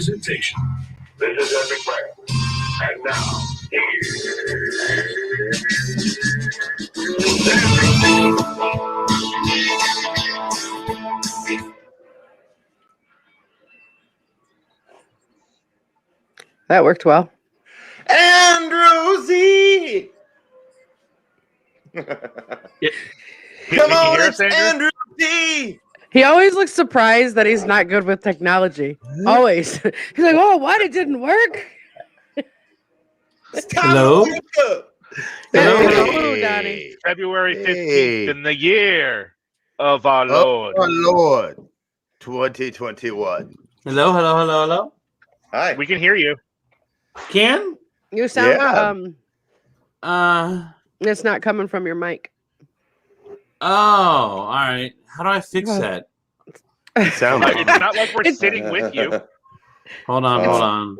presentation. This is Epic Breakfast. And now, that worked well. Andrew Z. Come on, it's Andrew Z. He always looks surprised that he's not good with technology. Always. He's like, oh, what? It didn't work? Hello? Hello, Donny. February 15th in the year of our Lord. Our Lord, 2021. Hello. Hi. We can hear you. Can? You sound it's not coming from your mic. Oh, all right. How do I fix that? Sound It's not like we're sitting with you. Hold on.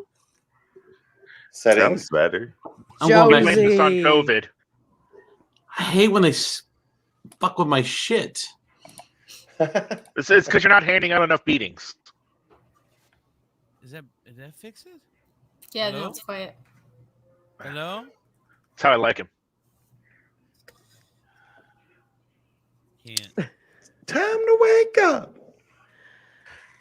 Sounds better. I'm going Blame back. this on COVID. I hate when they fuck with my shit. It's because you're not handing out enough beatings. Is that fix it? Yeah, Hello? no, it's quiet. Hello? That's how I like him. Can't. Time to wake up.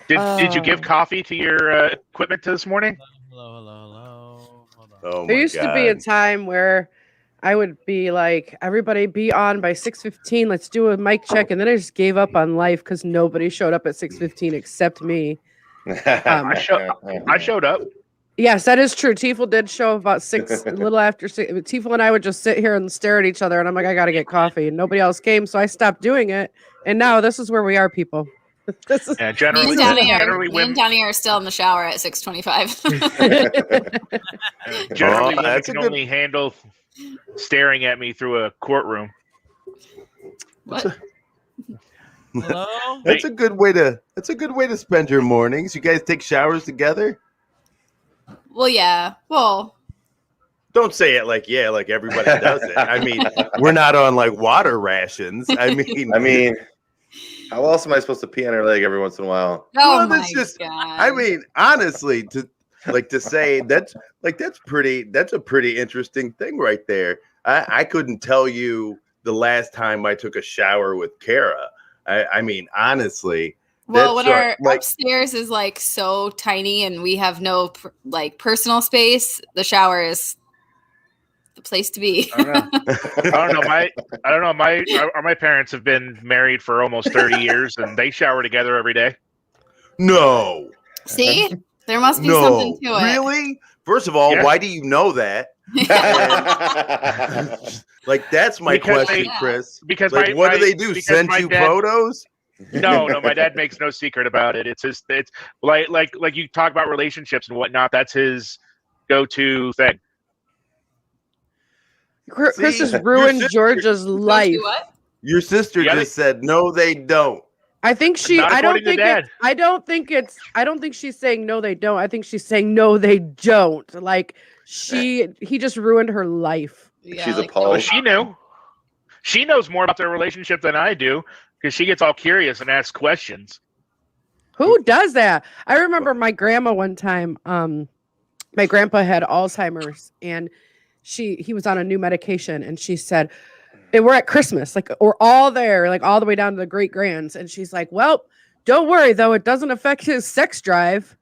Did you give coffee to your equipment this morning? Hello. Hold on. Oh, There used to be a time where I would be like, everybody be on by 6:15. Let's do a mic check. And then I just gave up on life because nobody showed up at 6:15 except me. I showed up. Yes, that is true. Tiefel did show about 6, a little after 6. Tiefel and I would just sit here and stare at each other. And I'm like, I got to get coffee. And nobody else came. So I stopped doing it. And now this is where we are, people. This is Generally, Me and Donny are still in the shower at 6:25. Generally, women that's can a good- only handle staring at me through a courtroom. What? Hello? That's a good way to spend your mornings. You guys take showers together? Well, yeah. Well, Don't say it like everybody does it. I mean, we're not on like water rations. I mean, how else am I supposed to pee on her leg every once in a while? oh my that's just. God. I mean, honestly, to say that's a pretty interesting thing right there. I couldn't tell you the last time I took a shower with Kara. I mean, honestly. Well, when our like, upstairs is like so tiny and we have no personal space, the shower is the place to be. I don't know. My parents have been married for almost 30 years, and they shower together every day. no. See, there must be something to it. Really? First of all, Yeah. why do you know that? Like that's my question, Chris. Because Like, what do they do? because Send my you dad- photos? No, my dad makes no secret about it. It's like you talk about relationships and whatnot. That's his go-to thing. Chris See, has your ruined sister- Georgia's life. What? Your sister Yeah, just said no, they don't. I think Not I don't according to think Dad. I don't think she's saying no they don't. I think she's saying no they don't. Like he just ruined her life. Yeah, She's like, appalled. Well, she knew. She knows more about their relationship than I do because she gets all curious and asks questions. Who does that? I remember my grandma one time. My grandpa had Alzheimer's and he was on a new medication and she said, and we're at Christmas, like we're all there, like all the way down to the great grands. And she's like, well, don't worry though. It doesn't affect his sex drive.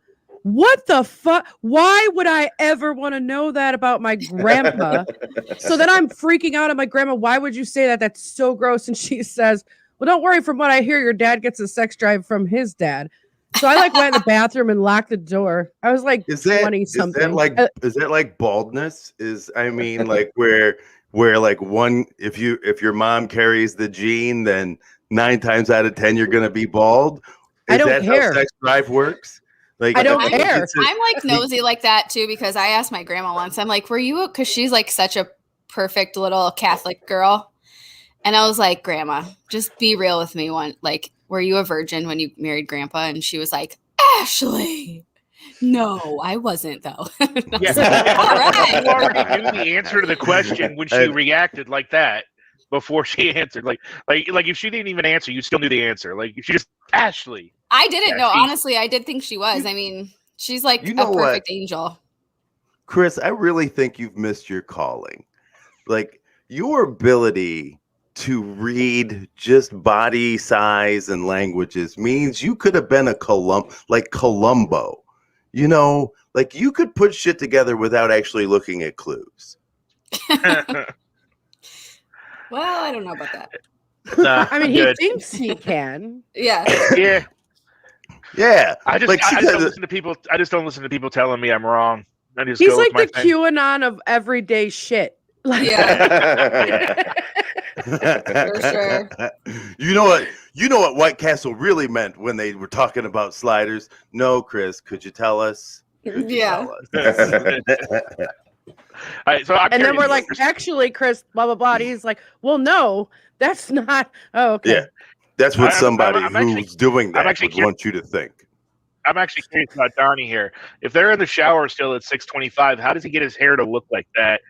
What the fuck? Why would I ever want to know that about my grandpa? So then I'm freaking out at my grandma. Why would you say that? That's so gross. And she says, well, don't worry. From what I hear, your dad gets a sex drive from his dad. So I like went in the bathroom and locked the door. I was like 20 something. Is that like baldness? I mean like where like if your mom carries the gene, then 9 times out of 10 you're gonna be bald? I don't that care. How sex drive works? Like I don't care. I'm like nosy like that too because I asked my grandma once. I'm like, "Were you?" Because she's like such a perfect little Catholic girl, and I was like, "Grandma, just be real with me. Were you a virgin when you married Grandpa?" And she was like, "Ashley, no, I wasn't though." Yes. All right. You already knew the answer to the question when she reacted like that before she answered. Like if she didn't even answer, you still knew the answer. Like if she just Ashley. I didn't Yeah, know. Honestly, I did think she was. I mean, She's like You know a perfect what? angel. Chris, I really think you've missed your calling. Like your ability to read just body size and languages means you could have been a Columbo. You know, like you could put shit together without actually looking at clues. Well, I don't know about that. Nah, I mean, good. he thinks he can. Yeah. Yeah. Yeah. I just, Like, I, she I just does don't it- listen to people. I just don't listen to people telling me I'm wrong. I just He's go like with the my thing. QAnon of everyday shit. Like, Yeah. For sure. You know what White Castle really meant when they were talking about sliders? No, Chris, could you tell us? Could you Yeah. tell us? All right, so I'm and then curious. we're like, actually, Chris, blah blah blah. And he's like, well, no, that's not. Oh, okay. Yeah. That's what I'm somebody actually- who's doing that actually would want you to think. I'm actually curious about Donny here. If they're in the shower still at 6:25, how does he get his hair to look like that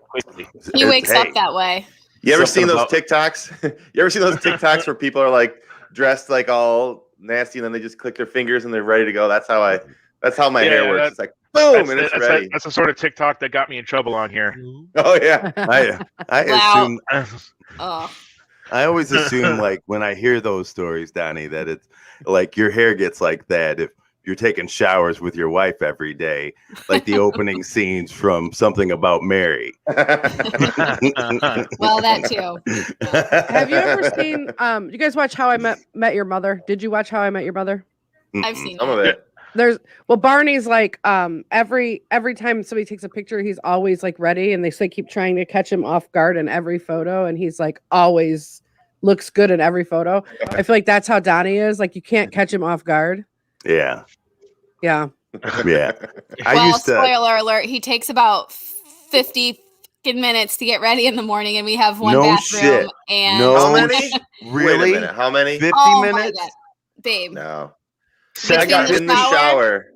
quickly? He wakes Hey, up that way. You ever Something seen those about- TikToks? You ever seen those TikToks where people are like dressed like all nasty and then they just click their fingers and they're ready to go? That's how my Yeah, hair works. that- It's like boom and it's that's ready. that's the sort of TikTok that got me in trouble on here. Oh yeah. I Wow. assume Oh. I always assume like when I hear those stories, Donnie, that it's like your hair gets like that if you're taking showers with your wife every day, like the opening scenes from Something About Mary. Well, that too. Have you ever seen? You guys watch How I Met Your Mother? Did you watch How I Met Your Mother? I've seen Some of it. it. Barney's like every time somebody takes a picture, he's always like ready, and they keep trying to catch him off guard in every photo, and he's like always looks good in every photo. I feel like that's how Donnie is. Like you can't catch him off guard. Yeah. Yeah. Yeah. I Well, used to spoiler alert, he takes about 50 minutes to get ready in the morning, and we have one No bathroom. shit. And No How many? really Wait a minute. How many? 50 Oh my minutes. God. Babe. No. Between I got the in the shower shower.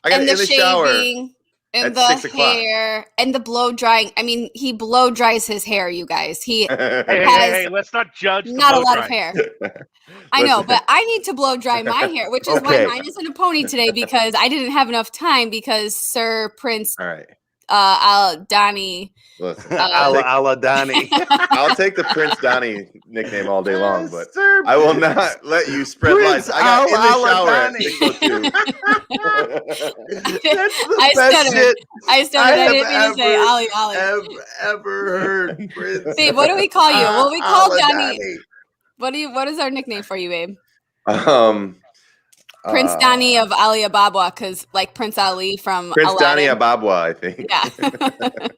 I got and in the the shower. shaving and at the 6 o'clock. hair and the blow drying. I mean, he blow dries his hair, you guys. He Hey, let's not judge. the not a blow lot of drying. hair. I know, but I need to blow dry my hair, which is Okay. why mine is in a pony today because I didn't have enough time because Sir Prince All right. Donny. Listen, a la Donnie. I'll take the Prince Donny nickname all day long, but Sir I will not let you spread Prince lies. I got in a la the shower at Donny. 6:02. That's the I best stuttered. shit I started. I have didn't mean to say ever- Ollie Ollie. ever heard. Prince. Babe, what do we call you? What do we call a la Donny? Donnie. What is our nickname for you, babe? Um, Prince Donny of Ali Ababwa, because like Prince Ali from Prince Donny Aladdin. Ababwa, I think. Yeah,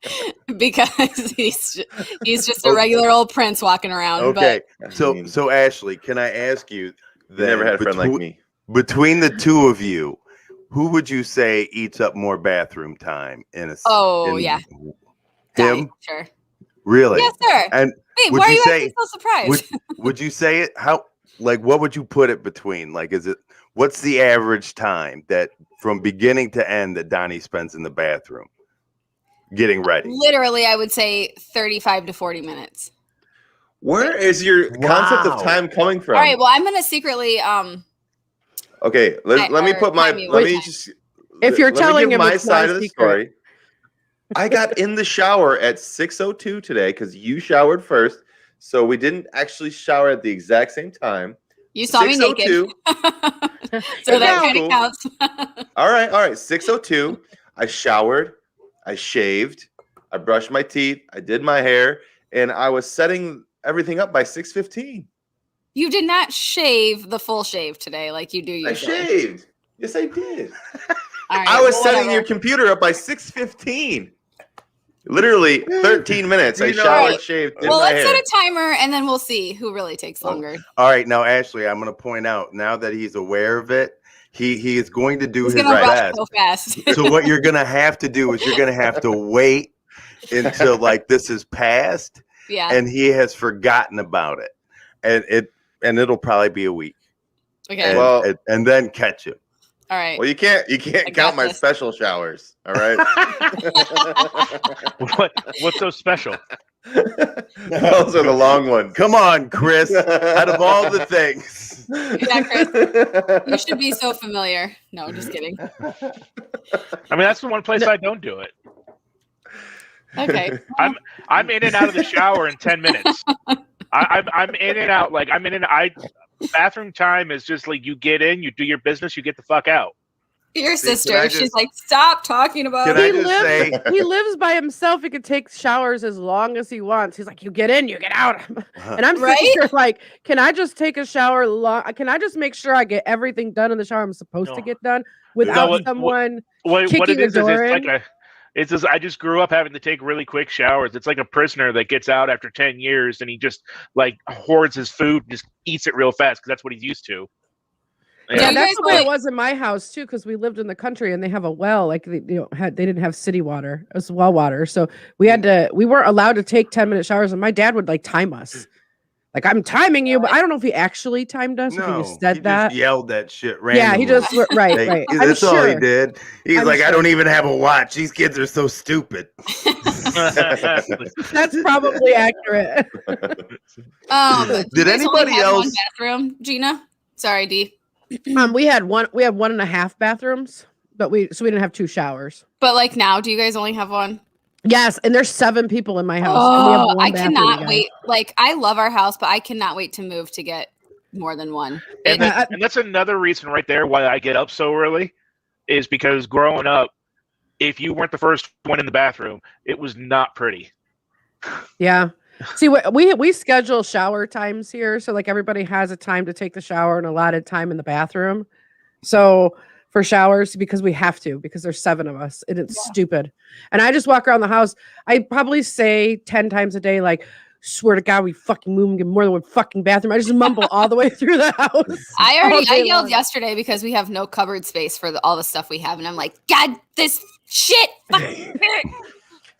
because he's just a regular old prince walking around. Okay, I so mean, so Ashley, can I ask you? you Then never had a friend like me. Between the two of you, who would you say eats up more bathroom time in a? Oh, in- yeah. him Donny, sure. really? Yes, sir. And Babe, would why are you you say- acting so surprised? would you say it? How like what would you put it between? Like, is it what's the average time that from beginning to end that Donnie spends in the bathroom getting ready? Literally, I would say 35 to 40 minutes. Where is your concept Wow. of time coming from? All right. Well, I'm gonna secretly Okay, let me or put my time you let with me that. just If you're let me telling give him my it's not side a of the secret. story. I got in the shower at 6:02 today because you showered first, so we didn't actually shower at the exact same time. You saw me naked, 6:02. so that Cool. kind of counts. All right. 6:02. I showered, I shaved, I brushed my teeth, I did my hair, and I was setting everything up by 6:15. You did not shave the full shave today, like you do I usually. shaved. Yes, I did. All right, I was well, setting whatever. your computer up by 6:15. Literally 13 minutes. I You know- showered, Right. shaved, did Well, my let's hair. set a timer and then we'll see who really takes longer. All right, now Ashley, I'm going to point out now that he's aware of it, he is going to do He's his gonna rush best. so fast. So what you're going to have to do is you're going to have to wait until like this is past Yeah. and he has forgotten about it, and it'll probably be a week, Okay. and, Well- and then catch him. All right. Well, you can't I count got my this. special showers. All right. What's so special? Those are the long ones. Come on, Chris. Out of all the things. Yeah, Chris, you should be so familiar. No, just kidding. I mean, that's the one place I don't do it. Okay. I'm in and out of the shower in 10 minutes. I'm in and out. Like bathroom time is just like you get in, you do your business, you get the fuck out. Your See, can sister, I she's just- like, stop talking about Can it. I just say, He lives by himself. He can take showers as long as he wants. He's like, you get in, you get out. And I'm Right? sitting here like, can I just take a shower? Can I just make sure I get everything done in the shower I'm supposed to No. get done without what- someone What kicking it the is door it's in? like it's just I just grew up having to take really quick showers. It's like a prisoner that gets out after 10 years and he just like hoards his food and just eats it real fast because that's what he's used to. Do Yeah, you that's guys the way like- it was in my house too, because we lived in the country and they have a well. Like they didn't have city water; it was well water. So we weren't allowed to take 10-minute showers, and my dad would like time us. Like I'm timing you, but I don't know if he actually timed us. If he no, just said he that. just yelled that shit Yeah, randomly. he just right, Like, right. I'm that's all he sure. did. He's I'm like, I sure. don't even have a watch. These kids are so stupid. That's probably accurate. Did do you guys only anybody have one else? bathroom, Gina? Sorry, D. We had 1.5 bathrooms, but we didn't have 2 showers. But like now, do you guys only have one? Yes, and there's 7 people in my house. and we have Oh, one I bathroom, cannot guys. wait. Like I love our house, but I cannot wait to move to get more than one. and, Yeah, and that's another reason right there why I get up so early is because growing up, if you weren't the first one in the bathroom, it was not pretty. Yeah. See, we schedule shower times here, so like everybody has a time to take the shower and allotted time in the bathroom. So for showers, because we have to, because there's 7 of us, and it's stupid. And I just walk around the house. I probably say 10 times a day, like, swear to God, we fucking move and get more than one fucking bathroom. I just mumble all the way through the house. I day yelled long. yesterday because we have no cupboard space for all the stuff we have, and I'm like, God, this shit. Fuck. And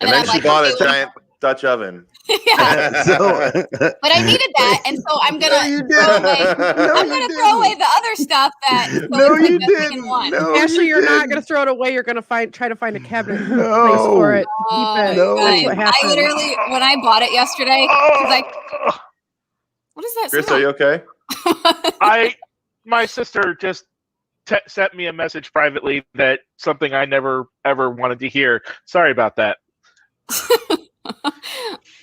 And then she bought a giant Dutch oven. yeah, So, but I needed that, and so I'm No, gonna you throw didn't. away. No, I'm you gonna didn't. throw away the other stuff that. So No, it's like you missing in didn't. one. No, Actually, you're not didn't. gonna throw it away. You're gonna try to find a cabinet place No. for it. Oh, Keep it. No. That's guys, what I happened. literally, when I bought it yesterday, because I, what is that? Chris, are you okay? My sister just sent me a message privately that something I never ever wanted to hear. Sorry about that.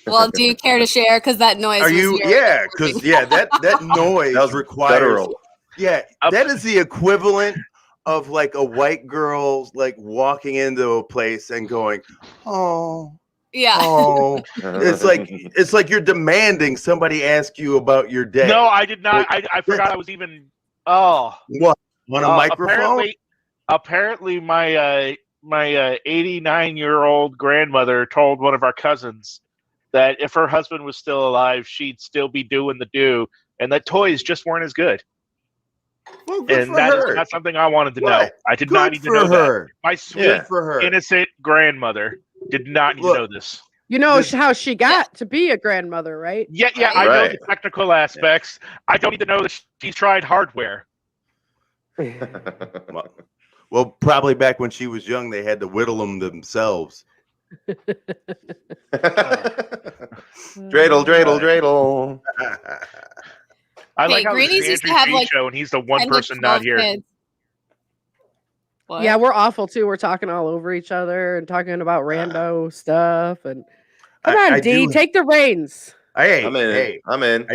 Well, do you care to share? Because that noise. Are was you? very Yeah, disturbing. because that noise That was requires. Federal. Yeah, that is the equivalent of like a white girl like walking into a place and going, "Oh, Yeah. oh." It's like you're demanding somebody ask you about your day. No, I did not. I forgot I was even. Oh, What on a microphone? Apparently, my 89-year-old grandmother told one of our cousins that if her husband was still alive, she'd still be doing the do, and that toys just weren't as good. Well, good And for that is her. not something I wanted to know. Right. I did not Good need to for know that. her. My sweet, Good for her. innocent grandmother did not need Look. to know this. You know This- how she got to be a grandmother, right? Yeah, I know Right. the technical aspects. I don't need to know that she's tried hardware. Well, probably back when she was young, they had to whittle them themselves. Dreidel, dreidel, dreidel. I Hey, like how Greenies it's used to Andrew have, G like, show, and he's the one 10 to person not 12 here. kids. What? Yeah, we're awful too. We're talking all over each other and talking about rando stuff. And come on, I D, do- take the reins. Hey, I'm in. hey, I'm in.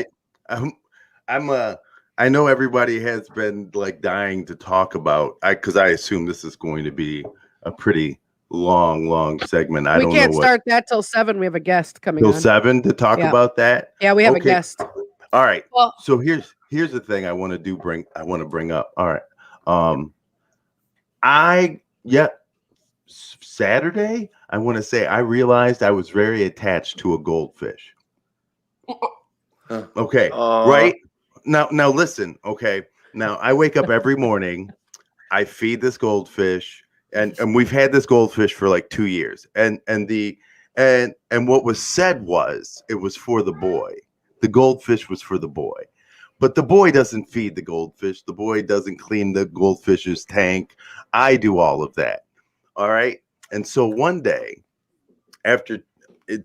I know everybody has been like dying to talk about. Because I assume this is going to be a pretty long segment. I We don't can't know what start that till 7. We have a guest coming till on. 7 to talk Yeah. about that. Yeah, we have a Okay. guest. All right. Well, So here's the thing I want to bring up. All right. Saturday, I want to say I realized I was very attached to a goldfish. Okay. Right? Now listen, okay. Now I wake up every morning, I feed this goldfish, and we've had this goldfish for like 2 years. And what was said was it was for the boy. The goldfish was for the boy. But the boy doesn't feed the goldfish. The boy doesn't clean the goldfish's tank. I do all of that. All right. And so one day, after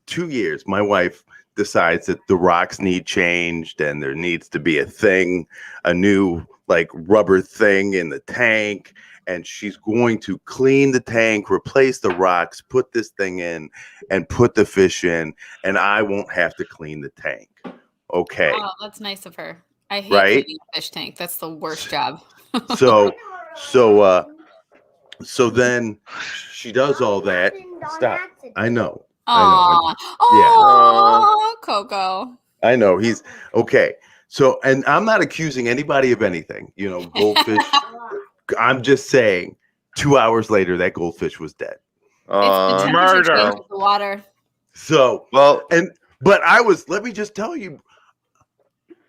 2 years, my wife decides that the rocks need changed and there needs to be a new like rubber thing in the tank. And she's going to clean the tank, replace the rocks, put this thing in, and put the fish in, and I won't have to clean the tank. Okay. Oh, that's nice of her. I hate Right? cleaning a fish tank. That's the worst job. So then she does all that. Stop. I know. Aw. Oh, Coco. I know. He's okay. So, and I'm not accusing anybody of anything, goldfish. I'm just saying 2 hours later, that goldfish was dead. It's the temperature Murder. change of the water. So, Well, but let me just tell you,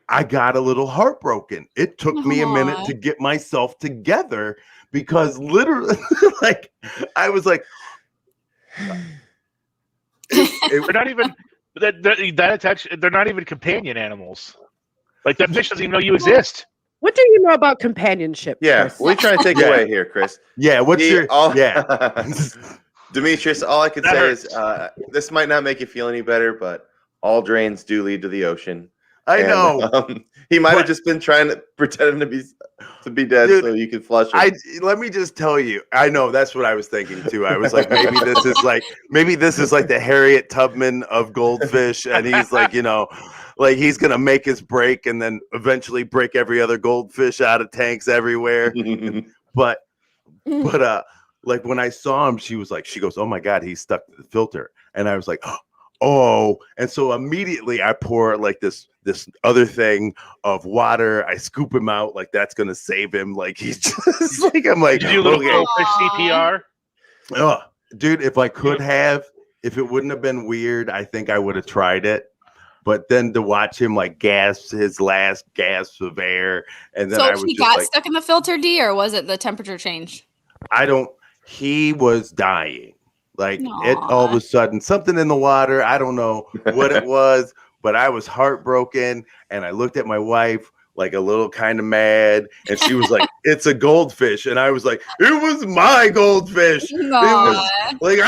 I got a little heartbroken. It took me a minute Aw. to get myself together because literally, like, I was like, They're not even that attached. They're not even companion animals. Like that fish doesn't even know you exist. What do you know about companionship? yeah. Chris? What are you trying to take Yeah. away here, Chris? yeah, what's your, yeah. Demetrius, all I can That say hurts. is this might not make you feel any better, but all drains do lead to the ocean. I And, know. he might have But- just been trying to pretend to be dead Dude, so you could flush him. Let me just tell you. I know that's what I was thinking too. I was like, maybe this is like the Harriet Tubman of goldfish, and he's like, like he's gonna make his break and then eventually break every other goldfish out of tanks everywhere. But like when I saw him, she goes, "Oh my God, he's stuck to the filter," and I was like, "Oh!" And so immediately I pour like this other thing of water. I scoop him out like that's gonna save him. Like he's just like I'm like, Did you do a little okay, goldfish CPR? oh, dude, if I could have, if it wouldn't have been weird, I think I would have tried it. But then to watch him like gasp his last gasp of air, and then So I was he just got like, stuck in the filter, D, or was it the temperature change? he was dying. Like it Aw. all of a sudden, something in the water. I don't know what it was, but I was heartbroken. And I looked at my wife like a little kind of mad. And she was like, "It's a goldfish." And I was like, "It was my goldfish. It was like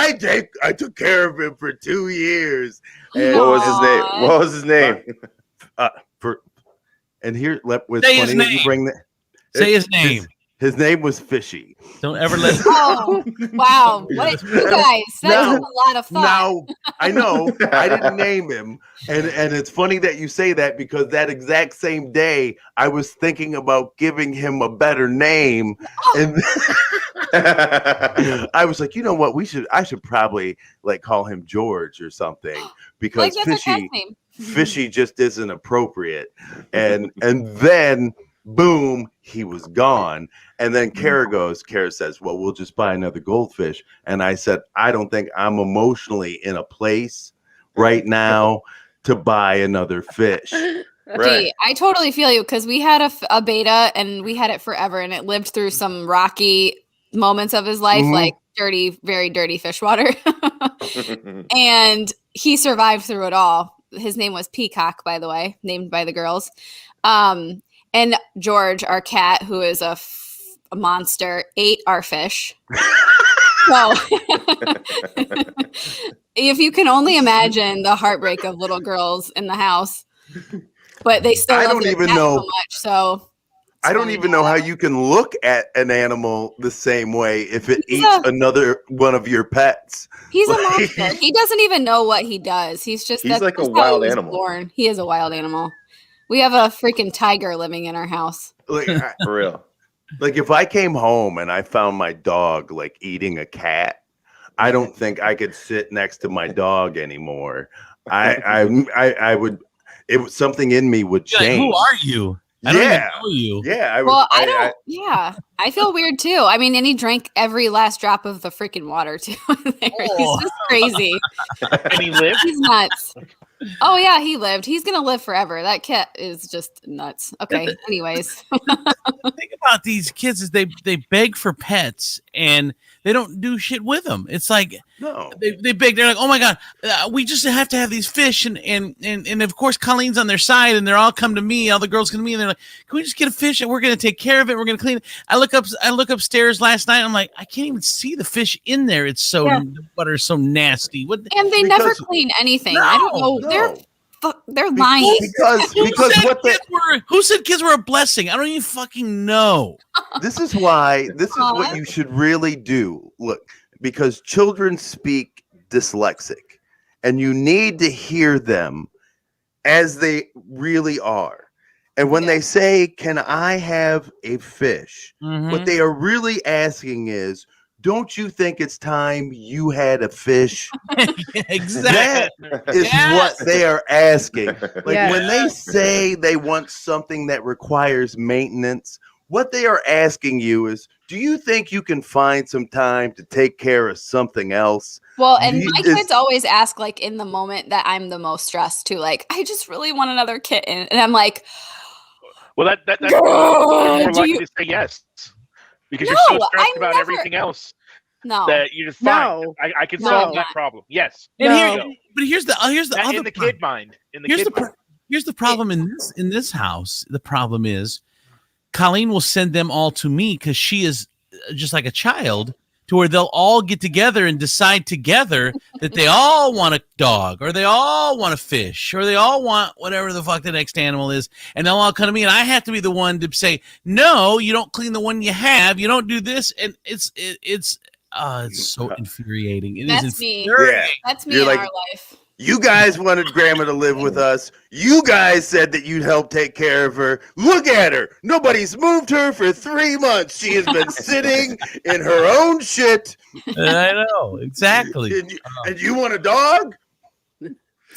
I took care of him for 2 years." And What was his name? Aw. What was his name? and here was Say his funny that you name. bring that. Say his name. His name was Fishy. Don't ever let. Oh, wow. What, you guys, that took a lot of thought. Now I know I didn't name him, and it's funny that you say that because that exact same day I was thinking about giving him a better name, and I was like, you know what, I should probably like call him George or something because Like, that's our cat's Fishy name. Fishy just isn't appropriate, and then boom, he was gone. And then Kara says, "Well, we'll just buy another goldfish." And I said, "I don't think I'm emotionally in a place right now to buy another fish." Right. Gee, I totally feel you because we had a beta and we had it forever and it lived through some rocky moments of his life, Mhm. like dirty, very dirty fish water. And he survived through it all. His name was Peacock, by the way, named by the girls. And George, our cat, who is a monster, ate our fish. So if you can only imagine the heartbreak of little girls in the house, but they still I love don't their even cat know- so much. So I don't even know how you can look at an animal the same way if it He's eats another one of your pets. he's a Like- monster. He doesn't even know what he does. He's like a how he wild was animal. born. He is a wild animal. We have a freaking tiger living in our house. Like, For real. like if I came home and I found my dog like eating a cat, I don't think I could sit next to my dog anymore. I would. It was something in me would You're like, change. who are you? I don't even Yeah. know you. Yeah, I Well, was. I don't. Yeah, I feel weird too. I mean, and he drank every last drop of the freaking water too. He's Oh. just crazy. And he lived. He's nuts. Oh yeah, he lived. He's gonna live forever. That cat is just nuts. Okay. Anyways, The thing about these kids is they beg for pets and They don't do shit with them. It's like No. they beg. They're like, oh my god, we just have to have these fish, and of course Colleen's on their side, and they're all come to me. All the girls come to me, and they're like, can we just get a fish, and we're gonna take care of it. We're gonna clean it. I look upstairs last night. I'm like, I can't even see the fish in there. It's so the water's so nasty. What? And they never clean anything. I don't know. They're lying. Because what they who said kids were a blessing? I don't even fucking know. This is what you should really do. Look, because children speak dyslexic, and you need to hear them as they really are. And when they say, "Can I have a fish?" what they are really asking is, don't you think it's time you had a fish? Exactly. That is what they are asking. Like when they say they want something that requires maintenance, what they are asking you is, do you think you can find some time to take care of something else? Well, and my kids always ask, like, in the moment that I'm the most stressed too, like, I just really want another kitten. And I'm like, well, that's more likely to say yes. Because you're so stressed about everything else that you're just fine. I can solve that problem. Yes. And here's the other in the kid mind. Here's the problem in this house. The problem is Colleen will send them all to me because she is just like a child, to where they'll all get together and decide together that they all want a dog, or they all want a fish, or they all want whatever the fuck the next animal is, and they'll all come to me, and I have to be the one to say, no, you don't clean the one you have, you don't do this, and it's so infuriating. That's me. That's me You're in like, our life. You guys wanted Grandma to live with us. You guys said that you'd help take care of her. Look at her. Nobody's moved her for 3 months. She has been sitting in her own shit. I know, exactly. And you want a dog?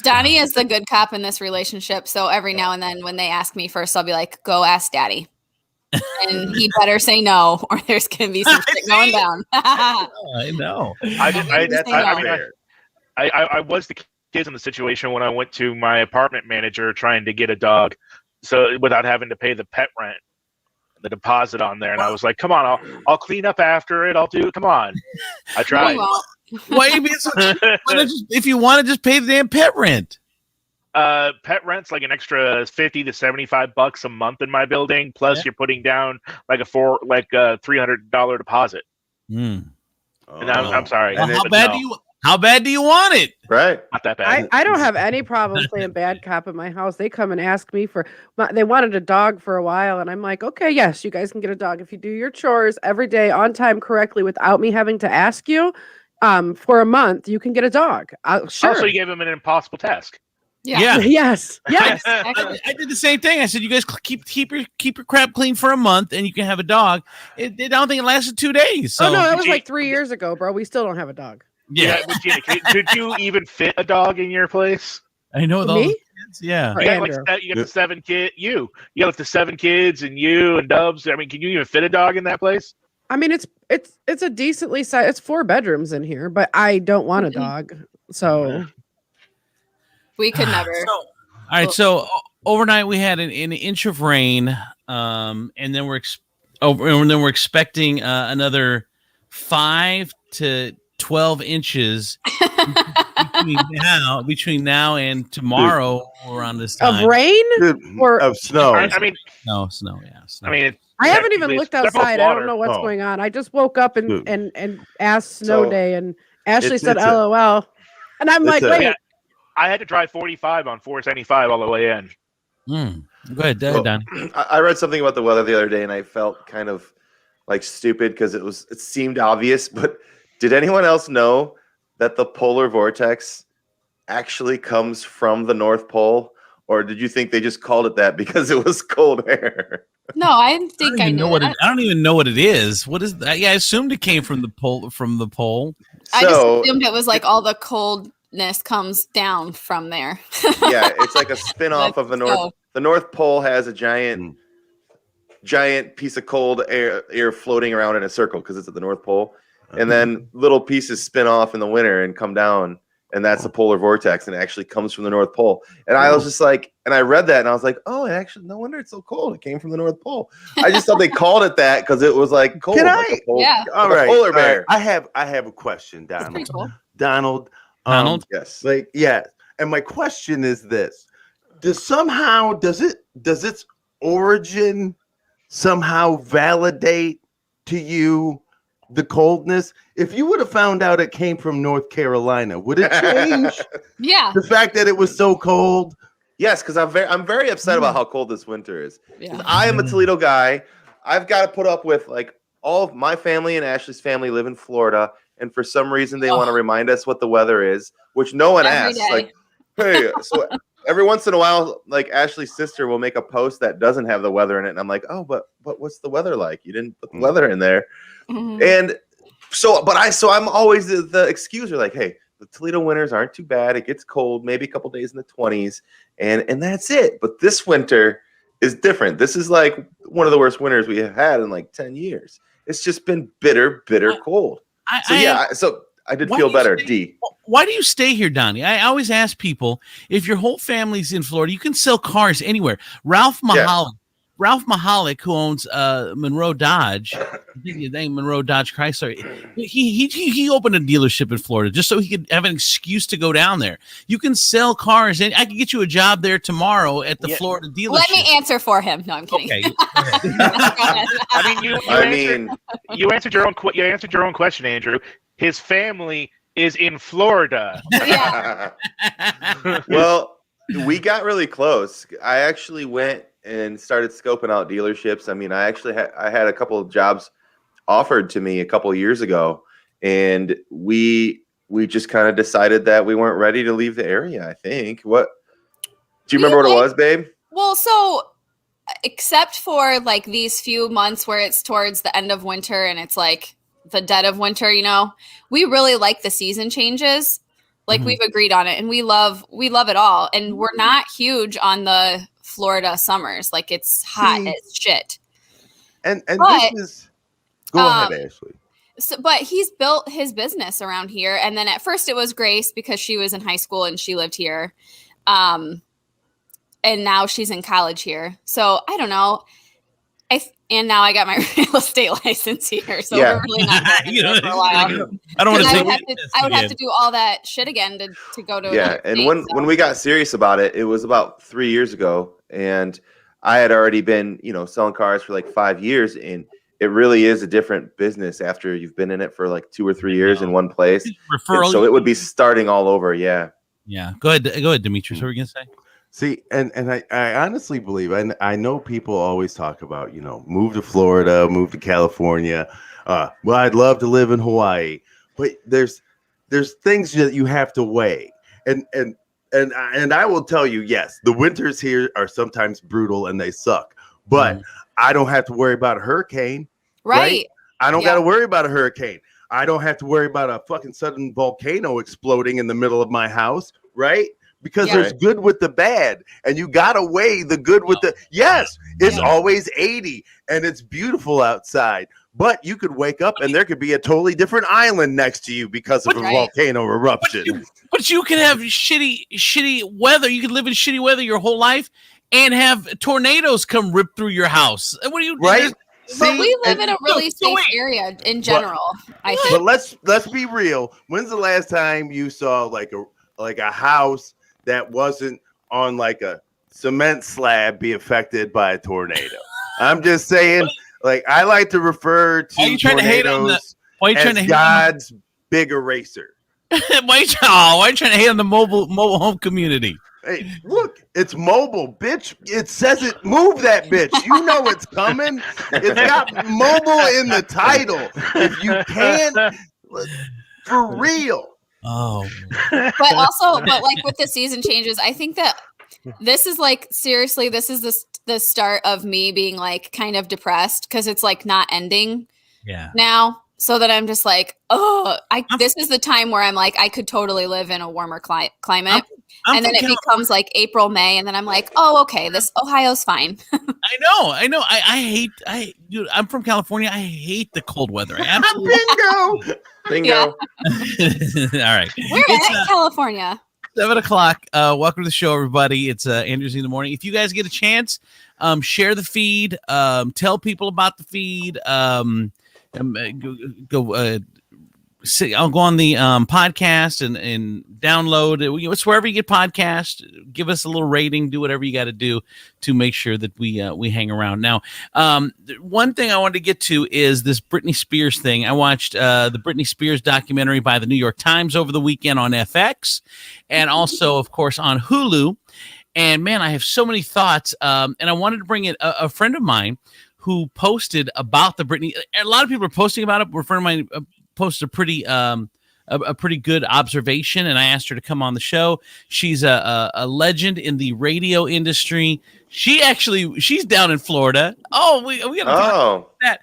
Donny is the good cop in this relationship. So every now and then when they ask me first, I'll be like, go ask Daddy. And he better say no, or there's going to be some shit going down. I know. I was the kids in the situation when I went to my apartment manager trying to get a dog, so without having to pay the pet rent, the deposit on there, and I was like, "Come on, I'll clean up after it. I'll do it. Come on." I tried. Why you being so cheap? If you want to just pay the damn pet rent. Pet rent's like an extra $50 to $75 a month in my building. Plus, you're putting down like a $300 deposit. And I'm sorry. Well, how bad do you want it? Right. Not that bad. I don't have any problem playing bad cop in my house. They come and ask me they wanted a dog for a while, and I'm like, okay, yes, you guys can get a dog if you do your chores every day on time correctly without me having to ask you. For a month, you can get a dog. Sure. Also, you gave him an impossible task. Yeah. Yes. I did the same thing. I said, you guys keep your crap clean for a month, and you can have a dog. I don't think it lasted 2 days. So. Oh no, that was like 3 years ago, bro. We still don't have a dog. Yeah, but Gina, could you even fit a dog in your place? I know with all the kids. Yeah, you got the 7 kids. You got like the 7 kids and you and Dubs. I mean, can you even fit a dog in that place? I mean, it's a decently sized. It's 4 bedrooms in here, but I don't want a dog, so we could never. All right, so overnight we had an inch of rain, and then we're expecting another 5 to 12 inches between now and tomorrow around this time. Of rain or of snow. I mean, snow. I mean, I haven't even looked outside. I don't know what's going on. I just woke up and asked snow day, and Ashley said LOL, and I'm like, wait. I had to drive 45 on 475 all the way in. Go ahead, Donny. I read something about the weather the other day, and I felt kind of like stupid because it seemed obvious, but did anyone else know that the polar vortex actually comes from the North Pole, or did you think they just called it that because it was cold air? No, I didn't think I knew what I don't even know what it is. What is that? Yeah, I assumed it came from the pole. I just assumed it was like all the coldness comes down from there. Yeah, it's like a spin-off of the North. The North Pole has a giant piece of cold air floating around in a circle because it's at the North Pole. And then little pieces spin off in the winter and come down and that's the polar vortex, and it actually comes from the North Pole. And I was just like, and I read that, and I was like, oh, actually, no wonder it's so cold. It came from the North Pole. I just thought they called it that because it was like cold. Can like I? a pole, Yeah. All like right. a polar all right. bear. I have a question, That's Donald. pretty cool. Donald. Yes. Like, yeah. And my question is this: does its origin somehow validate to you the coldness? If you would have found out it came from North Carolina, would it change Yeah. the fact that it was so cold? Yes, because I'm very upset about how cold this winter is. 'Cause Yeah. I am a Toledo guy. I've got to put up with like all of my family and Ashley's family live in Florida, and for some reason they want to remind us what the weather is, which no one Every asks. day. Like, hey, so every once in a while, like Ashley's sister will make a post that doesn't have the weather in it, and I'm like, oh, but what's the weather like? You didn't put the weather in there, Mhm. and so I'm always the excuser, like, hey, the Toledo winters aren't too bad. It gets cold, maybe a couple days in the 20s, and that's it. But this winter is different. This is like one of the worst winters we have had in like 10 years. It's just been bitter cold. So I did Why feel do you better. stay- D. Why do you stay here, Donnie? I always ask people, if your whole family's in Florida, you can sell cars anywhere. Ralph Mahalik, who owns Monroe Dodge, I think his name Monroe Dodge Chrysler, he opened a dealership in Florida just so he could have an excuse to go down there. You can sell cars, and I can get you a job there tomorrow at the Florida dealership. Let me answer for him. No, I'm kidding. Okay. I mean, you answered your own question, Andrew. His family is in Florida. Yeah. Well, we got really close. I actually went and started scoping out dealerships. I mean, I actually had a couple of jobs offered to me a couple of years ago, and we just kind of decided that we weren't ready to leave the area. I think. What? Do you remember what it was, babe? Well, so except for like these few months where it's towards the end of winter and it's like the dead of winter, we really like the season changes. Like we've agreed on it, and we love it all. And we're not huge on the Florida summers. Like it's hot as shit. And But, this is go ahead, Ashley. So, but he's built his business around here. And then at first it was Grace because she was in high school and she lived here. And now she's in college here. So I don't know. And now I got my real estate license here. So we're really not going to for a while. I don't want to I would have to do all that shit again to go to Yeah, and when we got serious about it, it was about 3 years ago, and I had already been, selling cars for like 5 years, and it really is a different business after you've been in it for like 2 or 3 years in one place. And so it would be starting all over. Yeah. Yeah. Go ahead, Demetrius. What were you gonna say? See, and I honestly believe, and I know people always talk about, move to Florida, move to California. Well, I'd love to live in Hawaii, but there's things that you have to weigh. And I will tell you, yes, the winters here are sometimes brutal and they suck, but I don't have to worry about a hurricane. Right. I don't got to worry about a hurricane. I don't have to worry about a fucking sudden volcano exploding in the middle of my house. Right. Because there's good with the bad, and you gotta weigh the good with the it's always 80 and it's beautiful outside, but you could wake up and there could be a totally different island next to you because of a volcano eruption. But you can have shitty weather. You can live in shitty weather your whole life and have tornadoes come rip through your house. What do you right? But we live in a really safe area in general. I think. But let's be real. When's the last time you saw like a house that wasn't on like a cement slab be affected by a tornado? I'm just saying, like, I like to refer to tornadoes as God's big eraser. Why are you trying to hate on the mobile home community? Hey, look, it's mobile, bitch. It says it. Move that bitch. You know it's coming. It's got mobile in the title. If you can, for real. Oh, but like with the season changes, I think that this is like, seriously, this is the start of me being like kind of depressed because it's like not ending yeah now. So that I'm just like, oh, this is the time where I'm like, I could totally live in a warmer climate. And then it becomes like April, May, and then I'm like, oh, okay, this Ohio's fine. I know. Dude, I'm from California. I hate the cold weather. I absolutely Bingo. All right. We're in California. 7:00. Welcome to the show, everybody. It's Andrews in the morning. If you guys get a chance, share the feed. Tell people about the feed. I'll go on the podcast and download it. It's wherever you get podcasts. Give us a little rating. Do whatever you got to do to make sure that we hang around. Now, one thing I wanted to get to is this Britney Spears thing. I watched the Britney Spears documentary by the New York Times over the weekend on FX, and also, of course, on Hulu. And man, I have so many thoughts. And I wanted to bring in a friend of mine who posted about the Britney. A lot of people are posting about it. A friend of mine posted a pretty good observation, and I asked her to come on the show. She's a legend in the radio industry. She's down in Florida. Oh, we got to talk about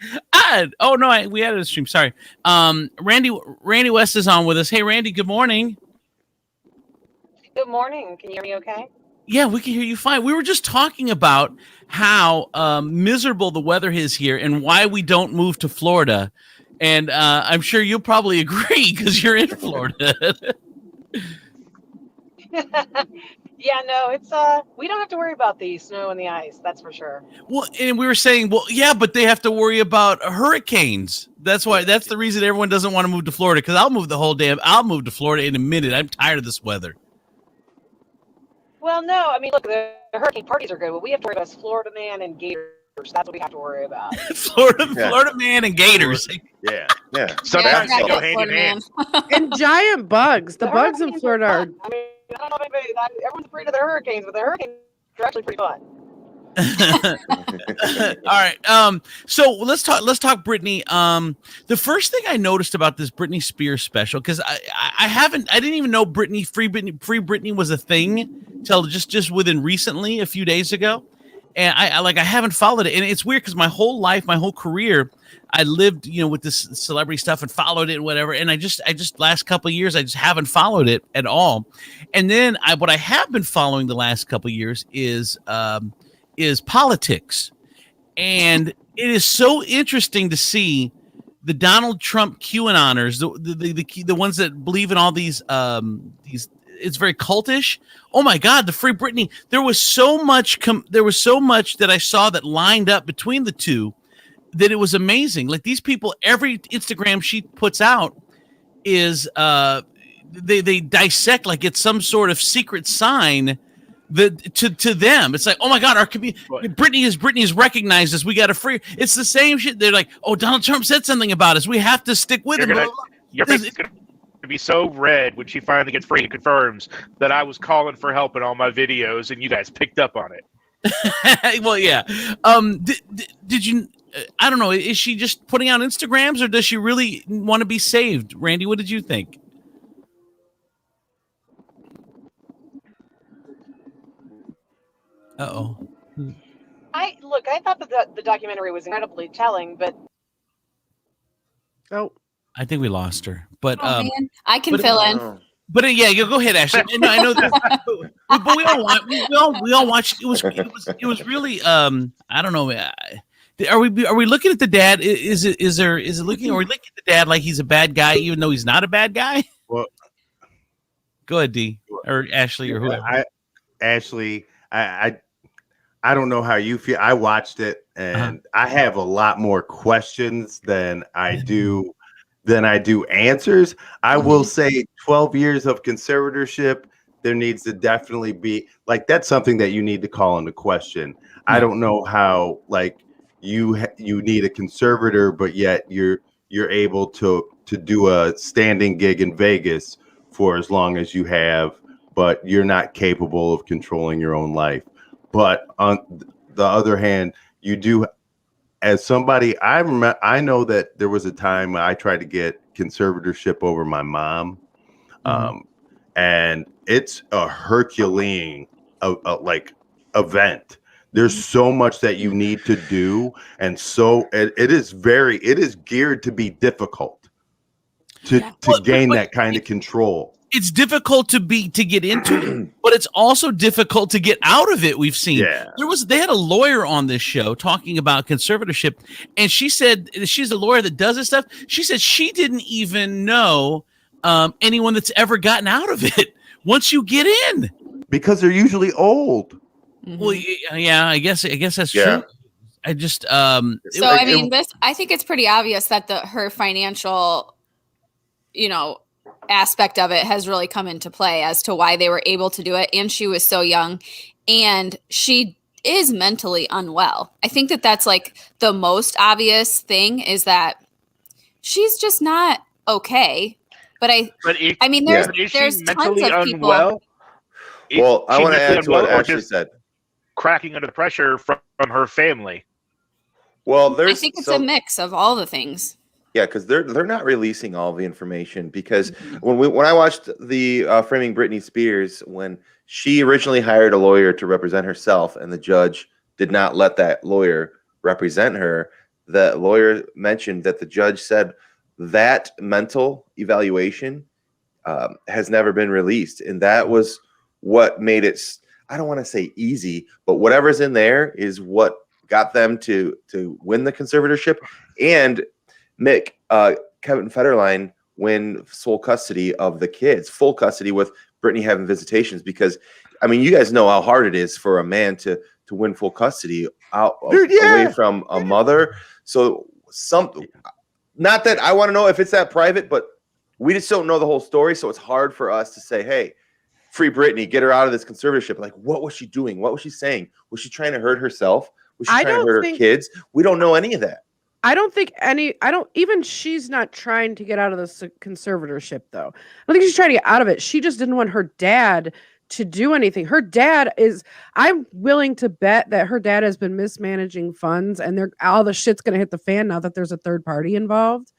that. We added a stream. Sorry. Randy West is on with us. Hey, Randy. Good morning. Good morning. Can you hear me okay? Yeah, we can hear you fine. We were just talking about how miserable the weather is here and why we don't move to Florida. And I'm sure you'll probably agree because you're in Florida. Yeah, no, it's we don't have to worry about the snow and the ice, that's for sure. Well, and we were saying, well, yeah, but they have to worry about hurricanes. That's the reason everyone doesn't want to move to Florida, because I'll move to Florida in a minute. I'm tired of this weather. Well, no, I mean, look, the hurricane parties are good, but we have to worry about Florida man and gators. That's what we have to worry about. Florida man and gators. Yeah. Sometimes they go hand in hand. And giant bugs. The bugs in Florida are. I mean, I don't know if everyone's afraid of the hurricanes, but the hurricanes are actually pretty fun. All right. So let's talk Britney. The first thing I noticed about this Britney Spears special, because I didn't even know Free Britney was a thing till just within recently, a few days ago. And I haven't followed it. And it's weird because my whole life, my whole career, I lived, with this celebrity stuff and followed it and whatever. And I just last couple of years, I just haven't followed it at all. And then what I have been following the last couple of years is politics. And it is so interesting to see the Donald Trump QAnoners, the ones that believe in all these it's very cultish. Oh my God, the Free Britney. There was so much that I saw that lined up between the two that it was amazing. Like these people, every Instagram she puts out is they dissect like it's some sort of secret sign that to them. It's like, oh my God, our community, Britney is recognized as we got a free. It's the same shit. They're like, oh, Donald Trump said something about us. We have to stick with him. Your face is gonna be so red when she finally gets free and confirms that I was calling for help in all my videos and you guys picked up on it. Well, yeah. Did you? I don't know. Is she just putting out Instagrams, or does she really want to be saved? Randy, what did you think? Uh-oh. I thought that the documentary was incredibly telling, but I think we lost her. But man, I can fill in. But yeah, go ahead, Ashley. No, I know that. But we all watched. It was really I don't know. Are we looking at the dad? Is it looking? Are we looking at the dad like he's a bad guy, even though he's not a bad guy? Well, go ahead, D or Ashley or whoever. I don't know how you feel. I watched it, and I have a lot more questions than I do answers. I will say 12 years of conservatorship, there needs to definitely be that's something that you need to call into question. I don't know how you need a conservator, but yet you're able to do a standing gig in Vegas for as long as you have, but you're not capable of controlling your own life. But on the other hand, you do, as somebody, I know that there was a time I tried to get conservatorship over my mom, and it's a Herculean event There's so much that you need to do, and so it is geared to be difficult to gain that kind of control. It's difficult to get into it, but it's also difficult to get out of it. We've seen they had a lawyer on this show talking about conservatorship, and she said she's a lawyer that does this stuff. She said she didn't even know anyone that's ever gotten out of it once you get in, because they're usually old. Well, yeah, I guess that's true. I just I think it's pretty obvious that her financial, aspect of it has really come into play as to why they were able to do it. And she was so young, and she is mentally unwell. I think that's like the most obvious thing, is that she's just not okay. But there's tons of people. Well, I want to add to what Ashley said. Cracking under the pressure from her family. Well, I think it's a mix of all the things. Yeah, because they're not releasing all the information, because when I watched the Framing Britney Spears, when she originally hired a lawyer to represent herself and the judge did not let that lawyer represent her, the lawyer mentioned that the judge said that mental evaluation has never been released, and that was what made it, I don't want to say easy, but whatever's in there is what got them to win the conservatorship. And Kevin Federline win sole custody of the kids, full custody, with Brittany having visitations, because you guys know how hard it is for a man to win full custody away from a mother. So not that I want to know if it's that private, but we just don't know the whole story. So it's hard for us to say, hey, free Brittany, get her out of this conservatorship. Like, what was she doing? What was she saying? Was she trying to hurt herself? Was she trying to hurt her kids? We don't know any of that. She's not trying to get out of this conservatorship, though. I don't think she's trying to get out of it. She just didn't want her dad to do anything. I'm willing to bet that her dad has been mismanaging funds, and all the shit's going to hit the fan now that there's a third party involved.